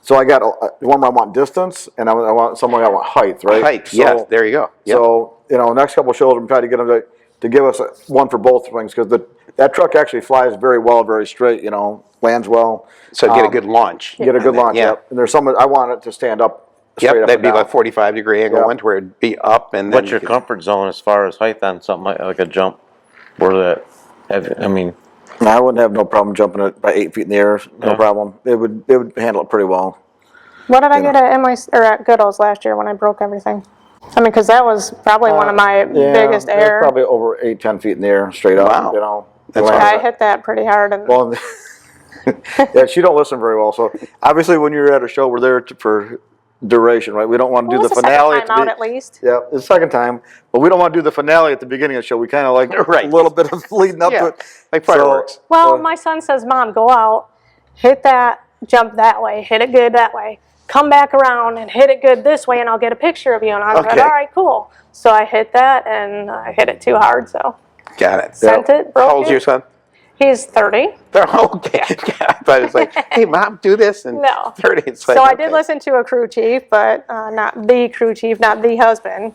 So I got one. I want distance, and I want someone. I want height, right? Height, So, yes, there you go. Yep. So next couple of shows, I'm trying to get them to give us one for both things, because that truck actually flies very well, very straight. Lands well. So get a good launch. Get a good launch. Yeah. Yep. And there's some. I want it to stand up straight Yep, up that'd and be down. like 45-degree angle Yep. one, where it'd be up and then. What's your comfort zone as far as height on something like a jump? Where that? I mean, I wouldn't have no problem jumping it by 8 feet in the air. No problem. It would handle it pretty well. What did I get at Goodall's last year when I broke everything? I mean, because that was probably one of my biggest it was air. probably over 8-10 feet in the air, straight up. Wow. You know. That's Yeah, I hit that pretty hard. And Well, yeah, she don't listen very well. So obviously, when you're at a show, we're there for duration, right? We don't want to do the finale second time out at least. Yeah, it's the second time, but we don't want to do the finale at the beginning of the show. We kind of like Right. a little bit of leading up to it, like fireworks. Well, my son says, "Mom, go out, hit that, jump that way, hit it good that way. Come back around and hit it good this way, and I'll get a picture of you." And I was like, "All right, cool." So I hit that, and I hit it too hard, so Got it. sent it, broke How old's it. your son? He's 30. Okay. I thought it was like, hey, Mom, do this. And No. 30. It's like, So I did listen to a crew chief, but not the crew chief, not the husband.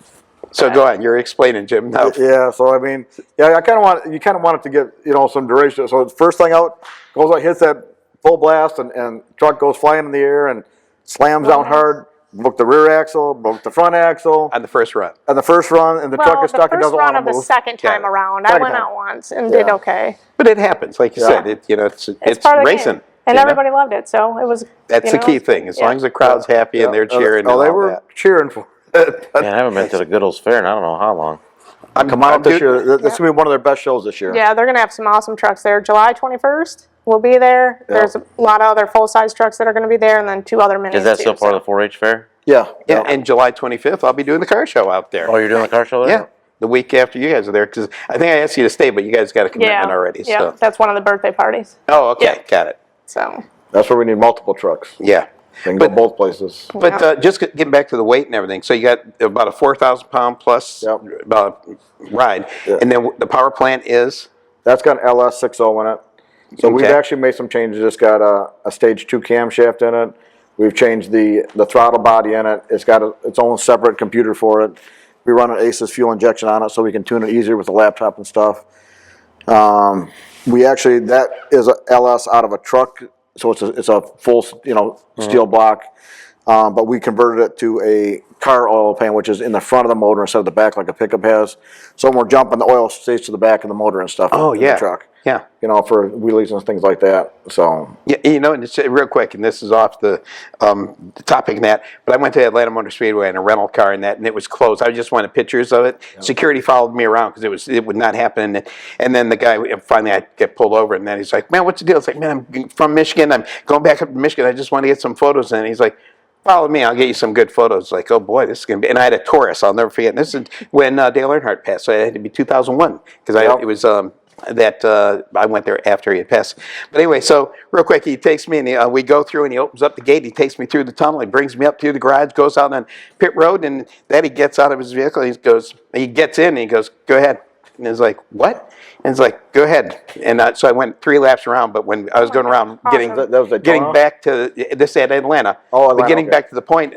So go on. You're explaining, Jim. No. Yeah, so I mean, I kind of want it to get some duration. So the first thing out goes out, hits that full blast, and truck goes flying in the air and slams down hard. Broke the rear axle, broke the front axle. On the first run. On the first run, and the truck is stuck and doesn't want to move. The first run of the second time around, I went out once and did okay. But it happens, like you said. It's part of the racing. game. And everybody loved it, so it was. That's the key thing. As long as the crowd's happy and they're cheering. Oh, they were cheering for it. man, I haven't been to the Goodall's Fair in I don't know how long. Come out this year. This will be one of their best shows this year. Yeah, they're going to have some awesome trucks there. July 21st, we'll be there. There's a lot of other full-size trucks that are going to be there, and then 2 other minis. Is that still part of the 4-H fair? Yeah. Yeah, and July 25th, I'll be doing the car show out there. Oh, you're doing the car show there? Yeah, the week after you guys are there, because I think I asked you to stay, but you guys got a commitment already. Yeah, So. that's one of the birthday parties. Oh, okay, got it. So. That's where we need multiple trucks. Yeah. They can go both places. But just getting back to the weight and everything, so you got about a 4,000-pound plus ride, and then the power plant is? That's got an LS60 in it. So we've actually made some changes. It's got a stage 2 camshaft in it. We've changed the throttle body in it. It's got its own separate computer for it. We run an ACES fuel injection on it so we can tune it easier with the laptop and stuff. That is a LS out of a truck, so it's a full steel block. But we converted it to a car oil pan, which is in the front of the motor instead of the back like a pickup has. So when we're jumping, the oil stays to the back of the motor and stuff in the truck. Yeah. For wheelies and things like that. So yeah, and it's real quick, and this is off the topic of that, but I went to Atlanta Motor Speedway in a rental car and it was closed. I just wanted pictures of it. Yeah. Security followed me around because it would not happen. And then the guy, finally I get pulled over, and then he's like, "Man, what's the deal?" It's like, "Man, I'm from Michigan. I'm going back up to Michigan. I just want to get some photos." And he's like, "Follow me. I'll get you some good photos." Like, oh boy, this is gonna be. And I had a Taurus. I'll never forget. And this is when Dale Earnhardt passed. So it had to be 2001 because it was I went there after he had passed. But anyway, so real quick, he takes me and we go through and he opens up the gate. He takes me through the tunnel. He brings me up through the garage, goes out on pit road, and then he gets out of his vehicle. He gets in and he goes, "Go ahead." And he's like, "What?" And he's like, "Go ahead." And so I went 3 laps around, but when I was going around getting back to this at Atlanta, but getting back to the point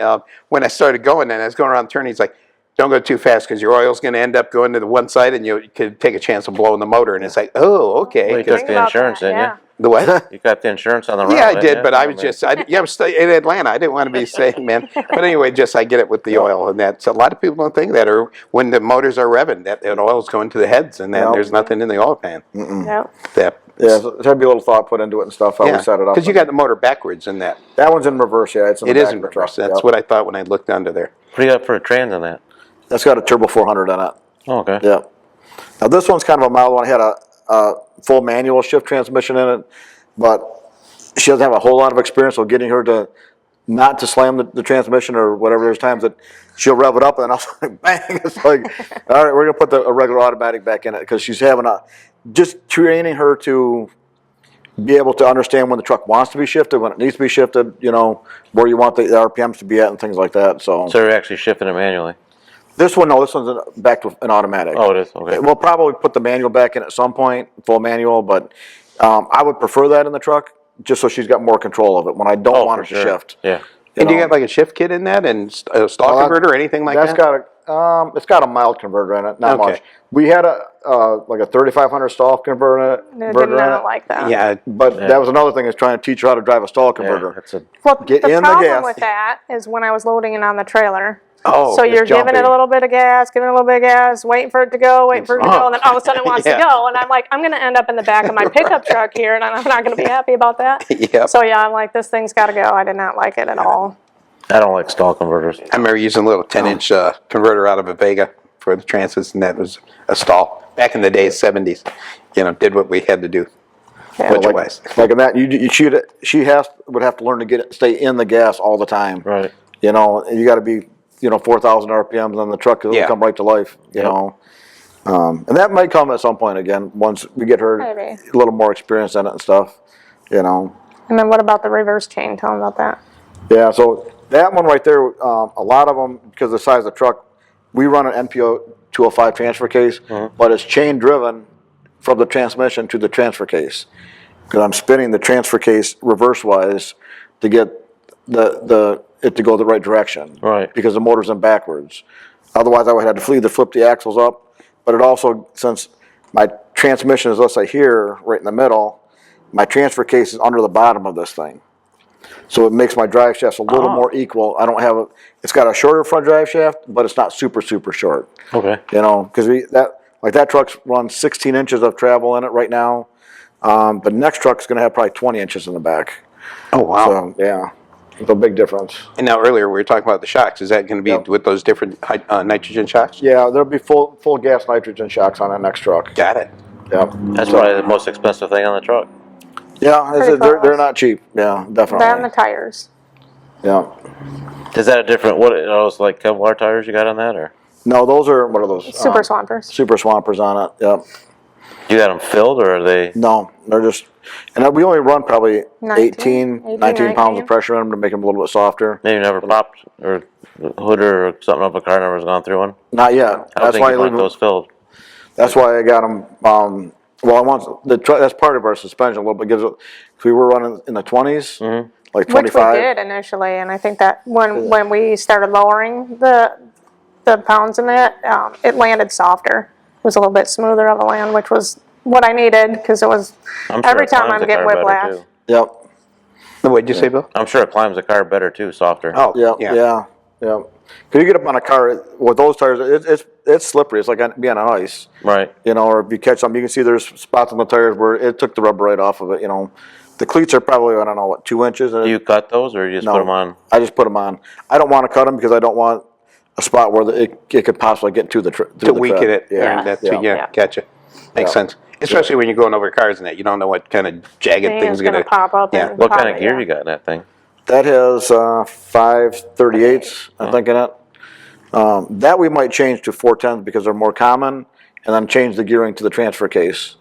when I started going and I was going around the turn, he's like, "Don't go too fast because your oil's going to end up going to the one side and you could take a chance of blowing the motor." And it's like, oh, okay. Well, you took the insurance, didn't you? The what? You got the insurance on the road. Yeah, I did, but I was just, I'm in Atlanta. I didn't want to be saying, man. But anyway, I get it with the oil. And that's, a lot of people don't think that, or when the motors are revving, that oil is going to the heads and that there's nothing in the oil pan. Yep. So there'd be a little thought put into it and stuff. How we set it up. Because you got the motor backwards in that. That one's in reverse, yeah. It's in the back in of the truck. reverse. That's what I thought when I looked under there. What do you got for a trans on that? That's got a turbo 400 on it. Oh, okay. Yeah. Now this one's kind of a mild one. It had a full manual shift transmission in it, but she doesn't have a whole lot of experience. So getting her to not to slam the transmission or whatever, there's times that she'll rev it up and then I'll like bang. It's like, all right, we're gonna put a regular automatic back in it because she's having just training her to be able to understand when the truck wants to be shifted, when it needs to be shifted, where you want the RPMs to be at and things like that. So you're actually shifting it manually? This one's back to an automatic. Oh, it is? Okay. We'll probably put the manual back in at some point, full manual, but I would prefer that in the truck just so she's got more control of it when I don't want her to shift. Yeah. And do you got like a shift kit in that and a stall converter or anything like that? It's got a mild converter in it, not much. We had like a 3500 stall converter in it. Did not like that. Yeah, But that was another thing, is trying to teach her how to drive a stall converter. Well, Get the in the problem gas. with that is when I was loading it on the trailer. Oh, so you're giving it jumping. a little bit of gas, giving it a little bit of gas, waiting for it to go, waiting for it to go, and then all of a sudden it wants to go. And I'm like, I'm going to end up in the back of my pickup truck here, and I'm not going to be happy about that. Yep. So yeah, I'm like, this thing's got to go. I did not like it at all. I don't like stall converters. I remember using a little 10-inch converter out of a Vega for the transits, and that was a stall. Back in the days, 70s, did what we had to do. Yeah. Budget-wise. Like in that, she would have to learn to stay in the gas all the time. Right. You got to be 4,000 RPMs on the truck, because it'll come right to life. You know, and that might come at some point again once we get her a little more experience in it and stuff. And then what about the reverse chain? Tell them about that. Yeah, so that one right there, a lot of them, because of the size of the truck, we run an NPO 205 transfer case, but it's chain driven from the transmission to the transfer case, because I'm spinning the transfer case reverse wise to get it to go the right direction. Right. Because the motor's in backwards. Otherwise, I would have to either flip the axles up, but it also, since my transmission is, let's say here, right in the middle, my transfer case is under the bottom of this thing. So it makes my drive shafts a little more equal. I don't have it's got a shorter front drive shaft, but it's not super, super short. Okay. Because that truck's run 16 inches of travel in it right now. The next truck's going to have probably 20 inches in the back. Oh, wow. So, yeah, it's a big difference. And now earlier we were talking about the shocks. Is that going to be with those different nitrogen shocks? Yeah, there'll be full gas nitrogen shocks on that next truck. Got it. Yeah. That's probably the most expensive thing on the truck. Yeah, they're not cheap. Yeah, definitely. That and the tires. Yeah. Is that a different, what are those like Kevlar tires you got on that, or? No, what are those? Super Swampers. Super Swampers on it, yep. You got them filled, or are they? No, they're just, and we only run probably 19 19 pounds of pressure in them to make them a little bit softer. Maybe never popped, or the hood or something of a car never has gone through one? Not yet. I don't That's think why you want those filled. That's why I got them. Well, I want the truck. That's part of our suspension a little bit. Gives it. If we were running in the 20s, like 25. Which we did initially, and I think that when we started lowering the pounds in that, it landed softer. It was a little bit smoother of a land, which was what I needed, because it was every time I'm getting whiplash. Yep. What did you say, Bill? I'm sure it climbs the car better too, softer. Oh, yeah. Because you get up on a car with those tires, it's slippery. It's like being on ice. Right. Or if you catch something, you can see there's spots on the tires where it took the rubber right off of it. The cleats are probably, I don't know, 2 inches. Do you cut those, or you just put them on? I just put them on. I don't want to cut them because I don't want a spot where it could possibly get to the to weaken it. Yeah. Gotcha. Makes sense. Especially when you're going over cars and that, you don't know what kind of jagged things are going to pop up. Yeah. What kind of gear you got in that thing? That has 538s, I think, in it. That we might change to 410s because they're more common, and then change the gearing to the transfer case.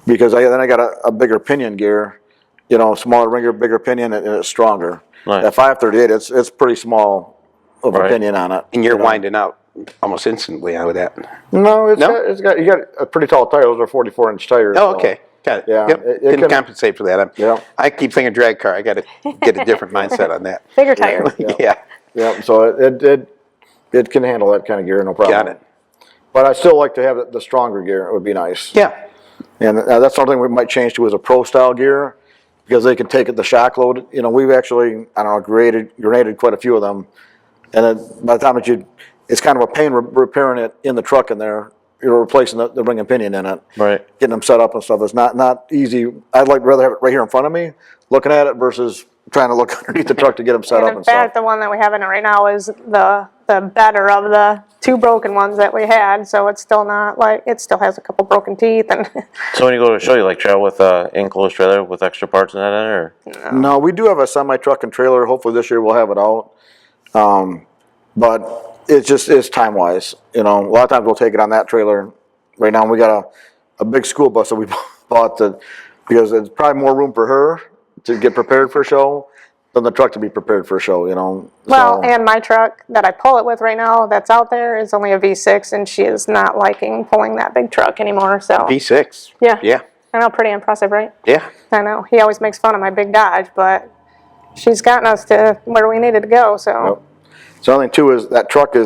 Because then I got a bigger pinion gear, smaller ring gear, bigger pinion, and it's stronger. Right. That 538, it's pretty small of a pinion on it. And you're winding out almost instantly out of that. No, you got a pretty tall tire. Those are 44-inch tires. Oh, okay. Got it. Yeah, Yep. it Can compensate for that. Yeah. I keep thinking drag car. I got to get a different mindset on that. Bigger tire. Yeah. Yeah, so it can handle that kind of gear, no problem. Got it. But I still like to have the stronger gear. It would be nice. Yeah. And that's something we might change to as a pro style gear, because they can take it the shock load. We've actually, I don't know, grenaded quite a few of them, and then by the time it's kind of a pain repairing it in the truck in there. You're replacing the ring and pinion in it. Right. Getting them set up and stuff. It's not easy. I'd rather have it right here in front of me, looking at it, versus trying to look underneath the truck to get them set up In and fact, stuff. the one that we have in it right now is the better of the two broken ones that we had. So it's still not it still has a couple broken teeth. And So when you go to show, you like travel with enclosed trailer with extra parts in that in it, or? No, we do have a semi truck and trailer. Hopefully this year we'll have it out. But it's time wise. A lot of times we'll take it on that trailer. Right now we got a big school bus that we bought because it's probably more room for her to get prepared for a show than the truck to be prepared for a show. well, and my truck that I pull it with right now that's out there is only a V6, and she is not liking pulling that big truck anymore. So V6. Yeah. Yeah. I know, pretty impressive, right? Yeah. I know. He always makes fun of my big Dodge, but she's gotten us to where we needed to go. So. Yep. So the other thing too is that truck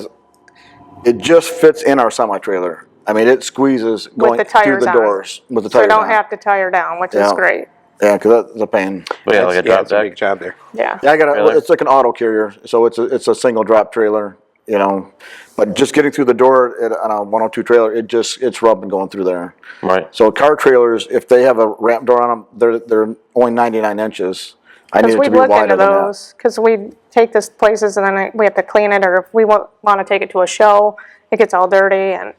it just fits in our semi-trailer. I mean, it squeezes going through the doors with the tires on. So we don't have to tire down, which is great. Yeah, because that's a pain. Yeah, like a drop it's a big job there. Yeah. Yeah, it's like an auto carrier, so it's a single drop trailer, you know. But just getting through the door on a 102 trailer, it's rubbing going through there. Right. So car trailers, if they have a ramp door on them, they're only 99 inches. I need it to be wider than that. Because we take this places and then we have to clean it, or if we want to take it to a show, it gets all dirty, and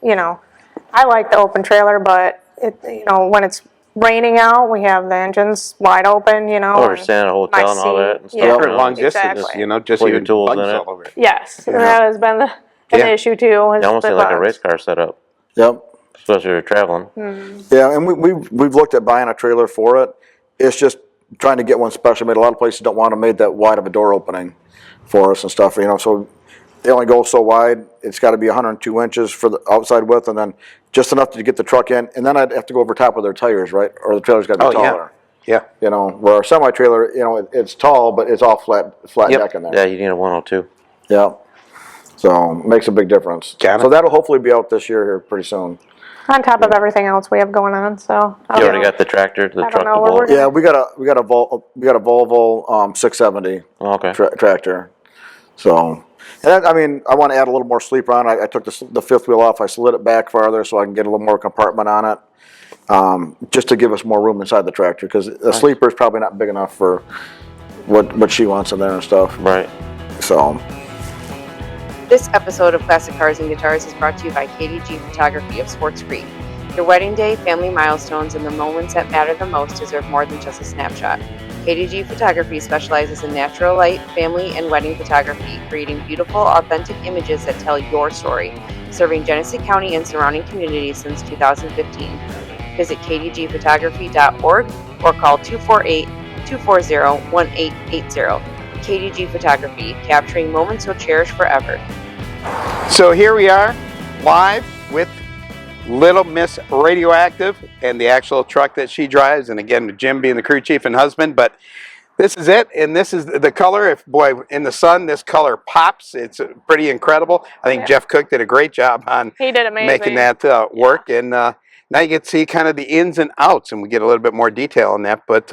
I like the open trailer, but when it's raining out, we have the engines wide open, Or stand at a hotel and all that and stuff. Yeah, For long distance, just put your even tools bugs in it. all over it. Yes, and that has been an issue too. It almost seems like a race car setup. Yep. Especially if you're traveling. Yeah, and we've looked at buying a trailer for it. It's just trying to get one special made. A lot of places don't want to make that wide of a door opening for us and stuff, so they only go so wide. It's got to be 102 inches for the outside width, and then just enough to get the truck in. And then I'd have to go over top of their tires, right? Or the trailer's got to be taller. Yeah. Where our semi-trailer, it's tall, but it's all flat deck in there. Yeah, you need a 102. Yeah. So it makes a big difference. Got it. So that'll hopefully be out this year here pretty soon. On top of everything else we have going on, so You already got the tractor, the truck, the bolt. Yeah, we got a Volvo 670 Okay. tractor. So, and I want to add a little more sleeper on. I took the fifth wheel off. I slid it back farther so I can get a little more compartment on it, just to give us more room inside the tractor, because the sleeper is probably not big enough for what she wants in there and stuff. Right. So. This episode of Classic Cars and Guitars is brought to you by KDG Photography of Sports Creek. Your wedding day, family milestones, and the moments that matter the most deserve more than just a snapshot. KDG Photography specializes in natural light, family, and wedding photography, creating beautiful, authentic images that tell your story, serving Genesee County and surrounding communities since 2015. Visit kdgphotography.org or call 248-240-1880. KDG Photography, capturing moments you'll cherish forever. So here we are, live with Lil Miss Radioactive and the actual truck that she drives, and again, Jim being the crew chief and husband, but this is it, and this is the color. In the sun, this color pops. It's pretty incredible. I think Jeff Cook did a great job on making that work, and now you get to see kind of the ins and outs, and we get a little bit more detail on that, but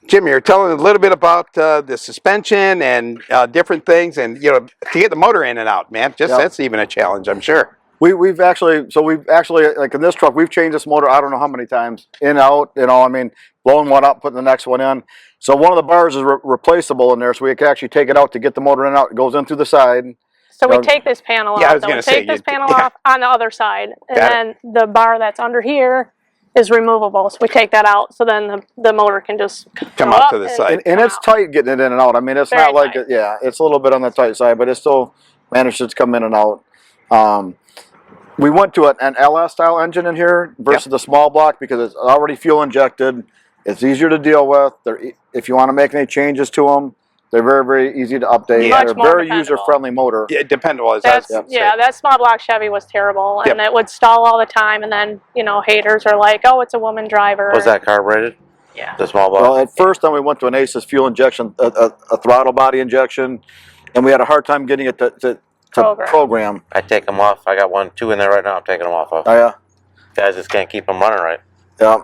Jim, you're telling a little bit about the suspension and different things, and to get the motor in and out, man. That's even a challenge, I'm sure. We've actually like in this truck, we've changed this motor I don't know how many times, in, out, blowing one up, putting the next one in. So one of the bars is replaceable in there, so we can actually take it out to get the motor in and out. It goes in through the side. So we take this panel off. I was going to say, take this panel off on the other side, and then the bar that's under here is removable. So we take that out, so then the motor can just come out to the side. And it's tight getting it in and out. I mean, it's not like it's a little bit on the tight side, but it still manages to come in and out. We went to an LS style engine in here versus the small block because it's already fuel injected. It's easier to deal with. If you want to make any changes to them, they're very, very easy to update. They're a very user-friendly motor. Yeah, dependable. That small block Chevy was terrible, and it would stall all the time. And then haters are like, "Oh, it's a woman driver." Was that carbureted? Yeah. The small block. Well, at first, then we went to an ACES fuel injection, a throttle body injection, and we had a hard time getting it to program. I take them off. I got two in there right now. I'm taking them off. Oh yeah. Guys just can't keep them running right. Yeah.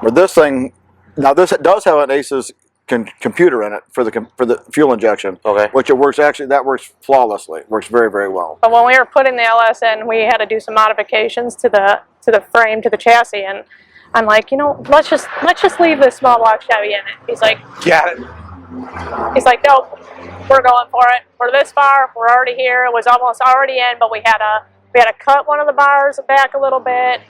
But this thing, now this does have an ACES computer in it for the fuel injection. Okay. Which that works flawlessly. It works very, very well. But when we were putting the LS in, we had to do some modifications to the frame, to the chassis, and I'm like, let's just leave this small block Chevy in it. He's like, got it. He's like, nope, we're going for it. We're this far. We're already here. It was almost already in, but we had to cut one of the bars back a little bit.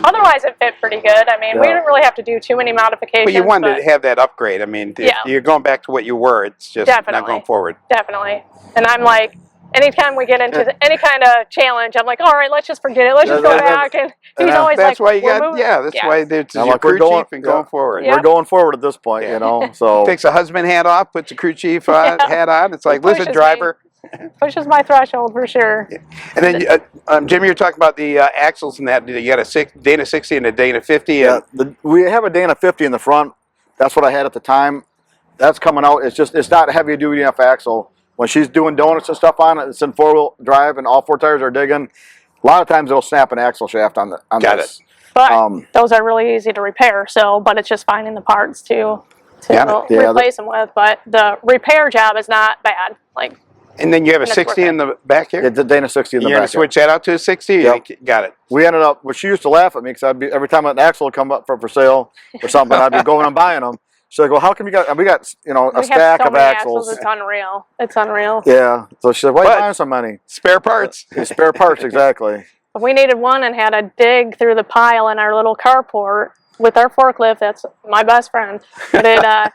Otherwise, it fit pretty good. I mean, we didn't really have to do too many modifications. But you wanted to have that upgrade. I mean, if you're going back to what you were. It's just not going forward. Definitely. And I'm like, anytime we get into any kind of challenge, I'm like, all right, let's just forget it. Let's just go back. And he's always that's like, why you got, that's why there's your crew chief and going forward. We're going forward at this point, so. Takes a husband hat off, puts a crew chief hat on. It's like, listen, driver. Pushes my threshold for sure. And then, Jim, you're talking about the axles and that. You got a Dana 60 and a Dana 50. We have a Dana 50 in the front. That's what I had at the time. That's coming out. It's not heavy duty enough axle. When she's doing donuts and stuff on it, it's in 4-wheel drive and all 4 tires are digging. A lot of times it'll snap an axle shaft on Got this. it. But those are really easy to repair. So, but it's just finding the parts to replace them with. But the repair job is not bad. Like. And then you have a 60 in the back here? Yeah, the Dana 60 in the back. You're going to switch that out to a 60? Yep. Got it. We ended up, well, she used to laugh at me because every time an axle would come up for sale or something, I'd be going and buying them. She's like, well, how come we got a stack of axles. It's unreal. It's unreal. Yeah. So she's like, why are you buying so many? Spare parts. Spare parts, exactly. We needed one and had to dig through the pile in our little carport with our forklift. That's my best friend. But it,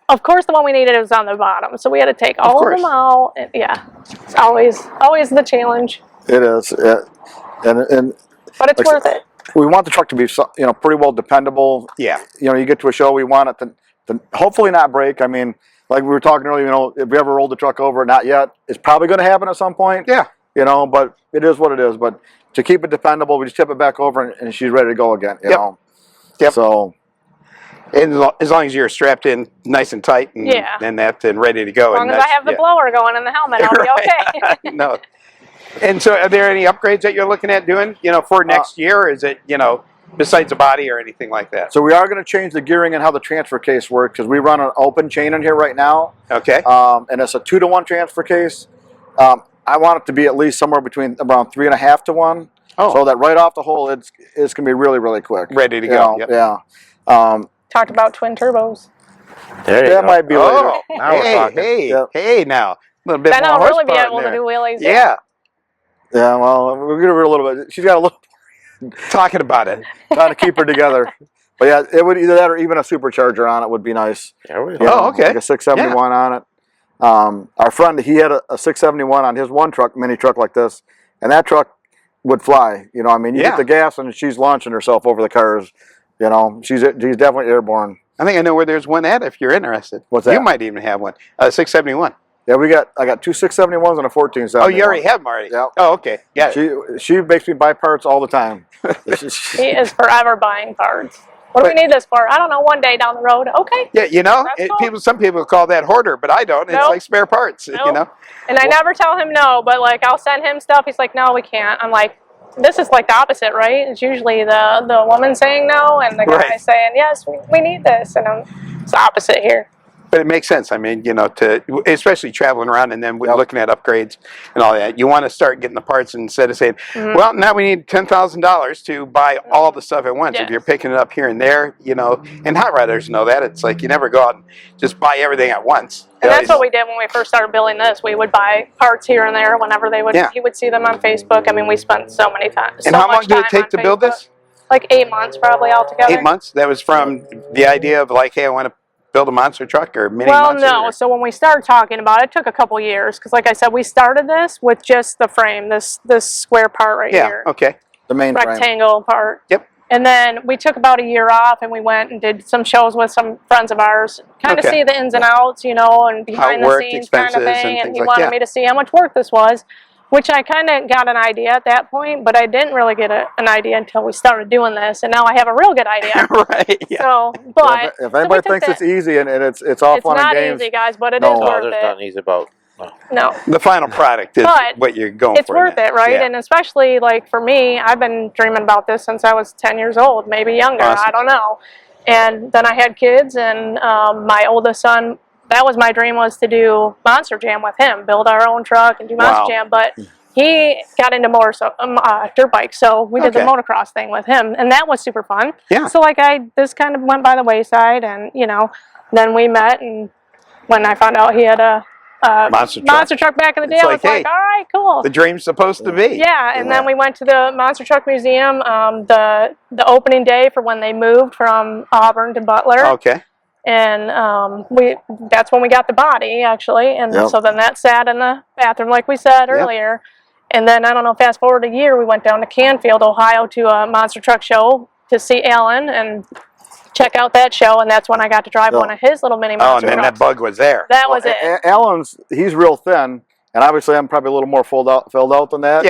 of course, the one we needed was on the bottom, so we had to take all of them out. And, yeah, it's always the challenge. It is, but it's worth it. We want the truck to be, pretty well dependable. Yeah. You get to a show, we want it to hopefully not break. I mean, like we were talking earlier, if we ever rolled the truck over, not yet. It's probably going to happen at some point. Yeah. But it is what it is. But to keep it dependable, we just tip it back over and she's ready to go again. You know. Yep. So. And as long as you're strapped in nice and tight and ready to go. As long as I have the blower going in the helmet, I'll be okay. No. And so are there any upgrades that you're looking at doing, for next year? Or is it, besides the body or anything like that? So we are going to change the gearing and how the transfer case works because we run an open chain in here right now. Okay. And it's a 2-to-1 transfer case. I want it to be at least somewhere between around 3.5 to 1. Oh. So that right off the hole, it's going to be really, really quick. Ready to go. Yep. Yeah. Talked about twin turbos. That might be later. Now we're talking. Hey, now. A little bit then more I'll really be horsepower able to do wheelies. Yeah. Yeah, well, we're going to do a little bit. She's got a little. Talking about it. Trying to keep her together. But yeah, it would either that or even a supercharger on it would be nice. Okay. Like a 671 on it. Our friend, he had a 671 on his one truck, mini truck like this, and that truck would fly. You get the gas and she's launching herself over the cars. She's definitely airborne. I think I know where there's one at if you're interested. What's that? You might even have one. 671. Yeah, I got 2 671s and a 1471. Oh, you already have them already? Yeah. Oh, okay. Yeah. She makes me buy parts all the time. He is forever buying parts. What do we need this for? I don't know. One day down the road. Okay. Yeah, some people call that hoarder, but I don't. It's like spare parts, And I never tell him no, but I'll send him stuff. He's like, no, we can't. I'm like, this is the opposite, right? It's usually the woman saying no and the guy saying, yes, we need this. And it's the opposite here. But it makes sense. I mean, especially traveling around and then looking at upgrades and all that. You want to start getting the parts instead of saying, well, now we need $10,000 to buy all the stuff at once. Yes. If you're picking it up here and there, and hot rodders know that. It's like you never go out and just buy everything at once. And that's what we did when we first started building this. We would buy parts here and there whenever he would see them on Facebook. I mean, we spent so many times. And how long did it take to build this? Like 8 months probably altogether. 8 months? That was from the idea of hey, I want to build a monster truck or mini monster? Well, no. So when we started talking about it, it took a couple years because, like I said, we started this with just the frame, this square part here. Yeah, okay. The main rectangle part. Yep. And then we took about a year off and we went and did some shows with some friends of ours, kind of see the ins and outs, and behind the scenes kind of thing. And he wanted me to see how much work this was, which I kind of got an idea at that point, but I didn't really get an idea until we started doing this, and now I have a real good idea. Right. Yeah. So, but if anybody thinks it's easy and it's all fun and games, it's not easy, guys, but it is worth it. There's nothing easy about. No. The final product is what you're going for. It's worth it, right? Yeah. And especially for me, I've been dreaming about this since I was 10 years old, maybe younger. Awesome. I don't know. And then I had kids, and my oldest son. That was my dream, was to do Monster Jam with him, build our own truck and do Monster Jam. But he got into dirt bikes, so we did the motocross thing with him, and that was super fun. Yeah. So this kind of went by the wayside, and then we met, and when I found out he had a monster truck back in the day, I was like, all right, cool. The dream's supposed to be. Yeah, and then we went to the Monster Truck Museum the opening day for when they moved from Auburn to Butler. Okay. And that's when we got the body, actually. And so then that sat in the bathroom, like we said earlier. And then, I don't know, fast forward a year, we went down to Canfield, Ohio to a monster truck show to see Alan and check out that show. And that's when I got to drive one of his little mini monster trucks. And then that bug was there. That was it. Alan's, he's real thin. And obviously, I'm probably a little more filled out than that,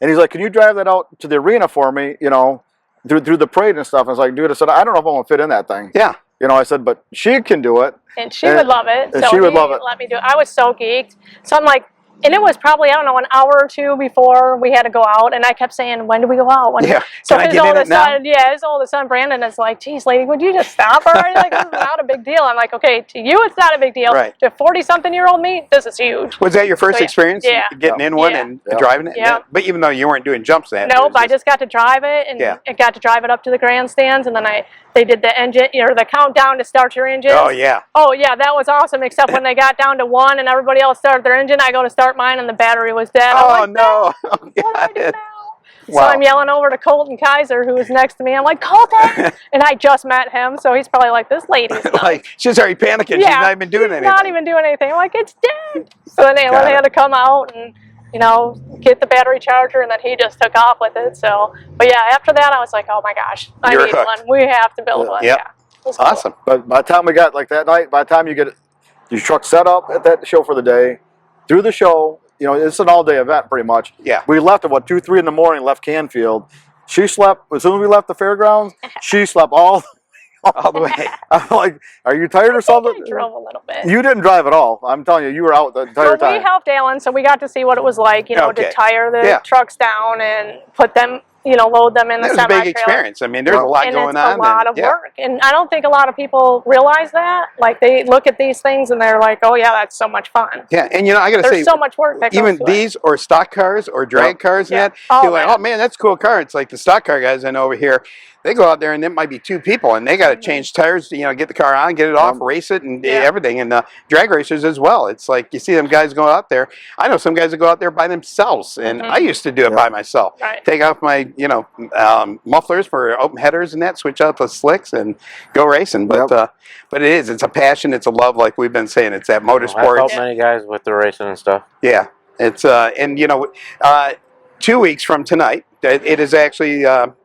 And he's like, can you drive that out to the arena for me, through the parade and stuff? And I was like, dude, I said, I don't know if I'm going to fit in that thing. Yeah. You know, I said, but she can do it. And she would love it. And so she would he love it. let me do it. I was so geeked. So I'm like, and it was probably, I don't know, an hour or two before we had to go out. And I kept saying, when do we go out? When Yeah. So Can I his get in oldest it now? son, his oldest son, Brandon, is like, geez, lady, would you just stop already? Like, this is not a big deal. I'm like, okay, to you, it's not a big deal. Right. To 40-something-year-old me, this is huge. Was that your first So, yeah. experience Yeah. getting in one Yeah. and driving it? Yeah. But even though you weren't doing jumps that Nope, I just got to drive it, and Yeah. I got to drive it up to the grandstands, and then they did the engine, or the countdown to start your engine. Oh, yeah. Oh, yeah, that was awesome, except when they got down to 1 and everybody else started their engine, I go to start mine and the battery was dead. I'm Oh, like, no. what do I do now? Wow. So I'm yelling over to Colton Kaiser, who was next to me. I'm like, Colton! And I just met him, so he's probably like, this lady's nuts. Like, she's already panicking. She's not even doing anything. Not even doing anything. I'm like, it's dead. So then they had to come out and, get the battery charger, and then he just took off with it. So, but yeah, after that, I was like, oh my gosh, I need one. We have to build one. Yep. Yeah. It was Awesome. cool. But by the time we got like that night, by the time you get your truck set up at that show for the day, through the show, it's an all-day event pretty much. Yeah. We left at 2, 3 in the morning. Left Canfield. She slept as soon as we left the fairgrounds. She slept all the way. I'm like, are you tired or something? I drove a little bit. You didn't drive at all. I'm telling you, you were out the entire time. We helped Alan, so we got to see what it was like, to tire the trucks down and put them, load them in the semi-trailer. It was a big experience. I mean, there's a lot going on. And it's a lot of work. And I don't think a lot of people realize that. Like, they look at these things and they're like, oh, yeah, that's so much fun. Yeah, and I got to say, there's so much work that goes even to these or stock cars or drag cars and that, Oh, you're like, oh, man, that's a cool car. It's like the stock car guys I know over here. They go out there and it might be 2 people and they got to change tires, get the car on, get it off, race it, and everything. And drag rachers as well. It's like you see them guys go out there. I know some guys that go out there by themselves, and I used to do it by myself. Right. Take off my, mufflers for open headers and that, switch out the slicks and go racing. But it's a passion, it's a love, like we've been saying. It's that motorsport. I've helped many guys with the racing and stuff. Yeah, it's 2 weeks from tonight. It is actually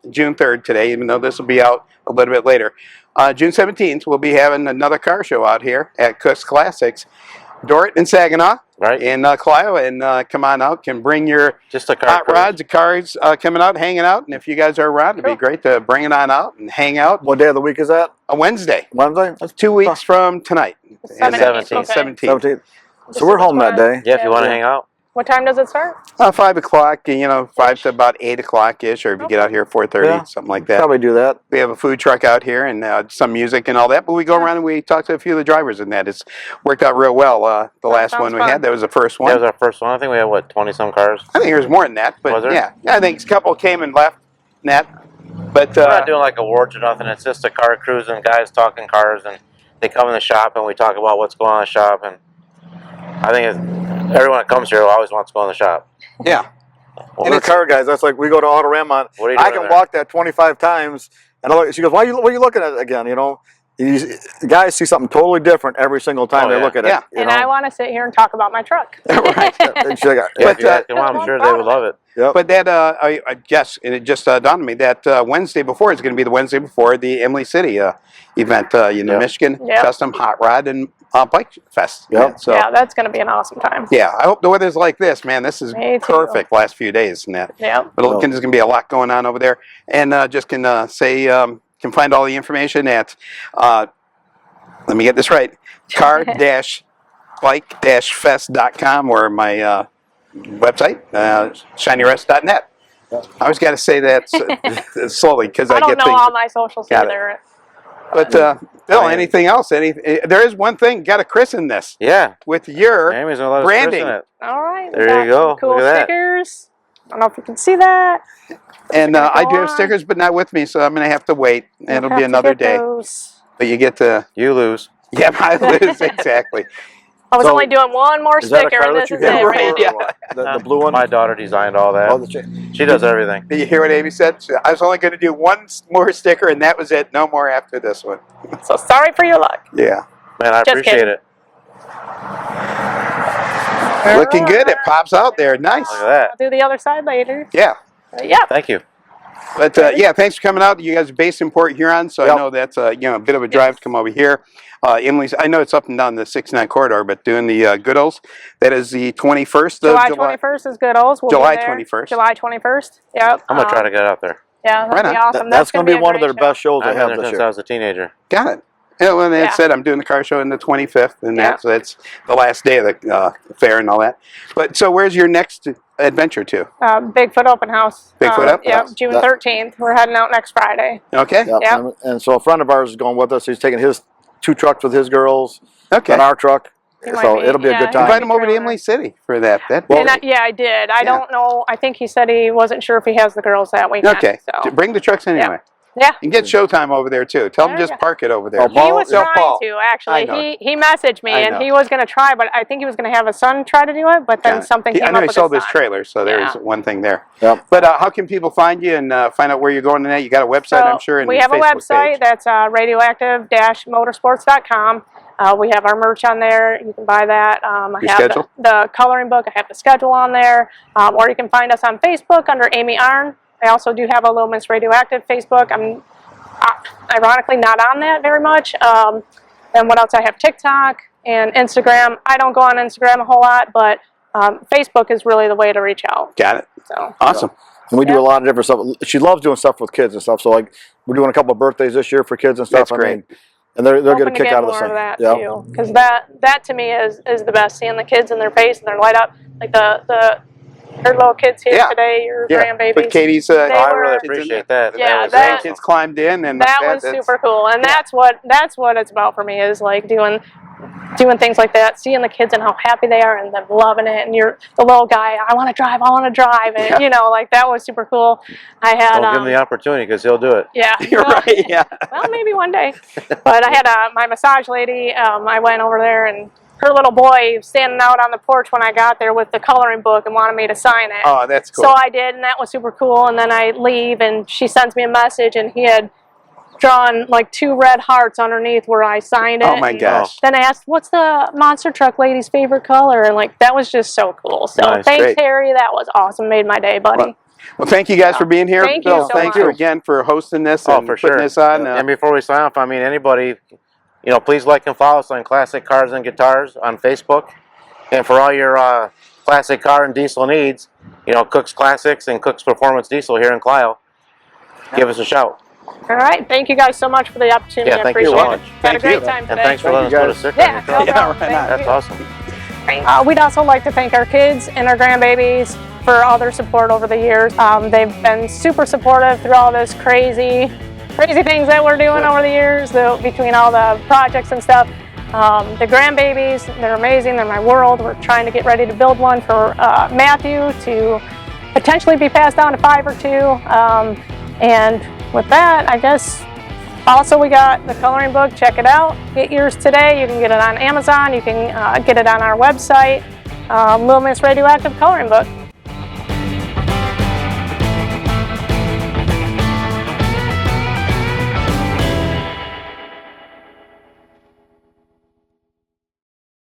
June 3rd today, even though this will be out a little bit later. June 17th, we'll be having another car show out here at Cook's Classics. Dorrit and Saginaw in Clio, and come on out. Can bring your hot rods, the cars coming out, hanging out. And if you guys are around, it'd be great to bring it on out and hang out. What day of the week is that? A Wednesday. Wednesday? That's 2 weeks from tonight. 17th. So we're home that day. Yeah, if you want to hang out. What time does it start? 5 o'clock, 5 to about 8 o'clock-ish, or if you get out here at 4:30, something like that. Probably do that. We have a food truck out here and some music and all that, but we go around and we talk to a few of the drivers and that. It's worked out real well. The last one we had, that was the first one. That was our first one. I think we had, 20-some cars? I think there's more than that, but yeah, I think a couple came and left, Nat. But we're not doing like awards or nothing. It's just a car cruise and guys talking cars, and they come in the shop and we talk about what's going on in the shop. And I think everyone that comes here always wants to go in the shop. Yeah. And the car guys, that's like we go to Autorama. I can walk that 25 times, and she goes, what are you looking at again? The guys see something totally different every single time they look at it. And I want to sit here and talk about my truck. Right. If you ask them, I'm sure they would love it. Yep. But that, I guess, and it just dawned on me that Wednesday before is going to be the Wednesday before the Emily City event, Michigan Custom Hot Rod and Bike Fest. Yep. So, yeah, that's going to be an awesome time. Yeah, I hope the weather's like this, man. This is perfect last few days. And that. Yeah. But there's going to be a lot going on over there. And just can say, can find all the information at, let me get this right, car-bike-fest.com or my website, shinyrest.net. I always got to say that slowly because I don't get know things. all my socials either. But Bill, anything else? There is one thing. Got to christen this. Yeah. With your Amy's gonna let us branding. christen it. All right. There you go. Cool Look at that. stickers. I don't know if you can see that. And I do have stickers, but not with me, so I'm going to have to wait. It'll be another day. But you get to... You lose. Yeah, I lose, exactly. I was only doing one more sticker, and this is it, Randy. The blue one? My daughter designed all that. She does everything. Did you hear what Amy said? I was only going to do one more sticker, and that was it. No more after this one. So sorry for your luck. Yeah. Man, I appreciate it. Looking good. It pops out there. Nice. Look at that. I'll do the other side later. Yeah. Yeah. Thank you. But yeah, thanks for coming out. You guys are based in Port Huron, so I know that's a bit of a drive to come over here. Emily's, I know it's up and down the 69 corridor, but doing the Goodalls, that is the 21st of July 21st is Goodalls. We'll July be there. 21st. July 21st. Yep. I'm gonna try to get out there. Yeah, that'll be awesome. That's going to be one of their best best shows they I've been have there this since year. I was a teenager. Got it. Yeah, well, they Yeah. said I'm doing the car show on the 25th, and that's the last day of the fair and all that. But so, where's your next adventure to? Bigfoot Open House. Bigfoot Open Yep, House. June 13th. We're heading out next Friday. Okay. Yep. And so a friend of ours is going with us. He's taking his 2 trucks with his girls. Okay. And our truck. He might So be- it'll be a yeah, good he time. might Invite him over to Emily City for that. Yeah, I did. I don't know. I think he said he wasn't sure if he has the girls that weekend. Okay. So. Bring the trucks anyway. Yeah. And get showtime over there too. Tell them There just you go. park it over there. Oh, He was Tell trying Paul. to, I actually. know. He messaged me, I and know. he was going to try, but I think he was going to have his son try to do it, but then something came I know up he with sold his this son. trailer, so there's one thing there. Yep. But how can people find you and find out where you're going tonight? You got a website, I'm sure, and we have a Facebook website page. that's radioactive-motorsports.com. We have our merch on there. You can buy that. I Your have schedule? the coloring book. I have the schedule on there. Or you can find us on Facebook under Amy Arn. I also do have a Lil Miss Radioactive Facebook. I'm ironically not on that very much. And what else? I have TikTok and Instagram. I don't go on Instagram a whole lot, but Facebook is really the way to reach out. Got it. So Awesome. And we do a lot of different stuff. She loves doing stuff with kids and stuff. So like we're doing a couple of birthdays this year for kids and stuff. That's great. I mean, and they're hoping getting a to kick get out of this more thing. that Yeah. too, because that to me is the best. Seeing the kids in their face and their light up, like her little kids here today, your grandbabies. But Katie's, They I were- really appreciate that. Yeah, was that- awesome. grandkids climbed in, and that was super cool, and that's what it's about for me, is like doing things like that, seeing the kids and how happy they are and them loving it, and you're the little guy, I want to drive, and you know, like that was super cool. I had Don't give him the opportunity because he'll do it. yeah, You're right. Yeah. well, maybe one day. But I had my massage lady. I went over there, and her little boy was standing out on the porch when I got there with the coloring book and wanted me to sign it. Oh, that's cool. So I did, and that was super cool. And then I leave, and she sends me a message, and he had drawn like 2 red hearts underneath where I signed it. Oh my and gosh. Then I asked, "What's the monster truck lady's favorite color?" And like that was just so cool. So Nice, thanks, great. Harry. That was awesome. Made my day, buddy. Well, thank you guys for being here. Thank you Bill, so thanks much. again for hosting this Oh, and for putting sure. this on. And before we sign off, I mean, anybody, please like and follow us on Classic Cars and Guitars on Facebook. And for all your classic car and diesel needs, Cook's Classics and Cook's Performance Diesel here in Clio, give us a shout. All right. Thank you guys so much for the opportunity. Yeah, I thank you appreciate so it. much. Had Thank a great you. time today. And thanks for letting us put a sticker on your truck. no problem. right on. Thank That's you. awesome. We'd also like to thank our kids and our grandbabies for all their support over the years. They've been super supportive through all this crazy things that we're doing over the years, between all the projects and stuff. The grandbabies, they're amazing. They're my world. We're trying to get ready to build one for Matthew to potentially be passed down to 5 or 2. And with that, I guess also we got the coloring book. Check it out. Get yours today. You can get it on Amazon. You can get it on our website. Lil Miss Radioactive coloring book.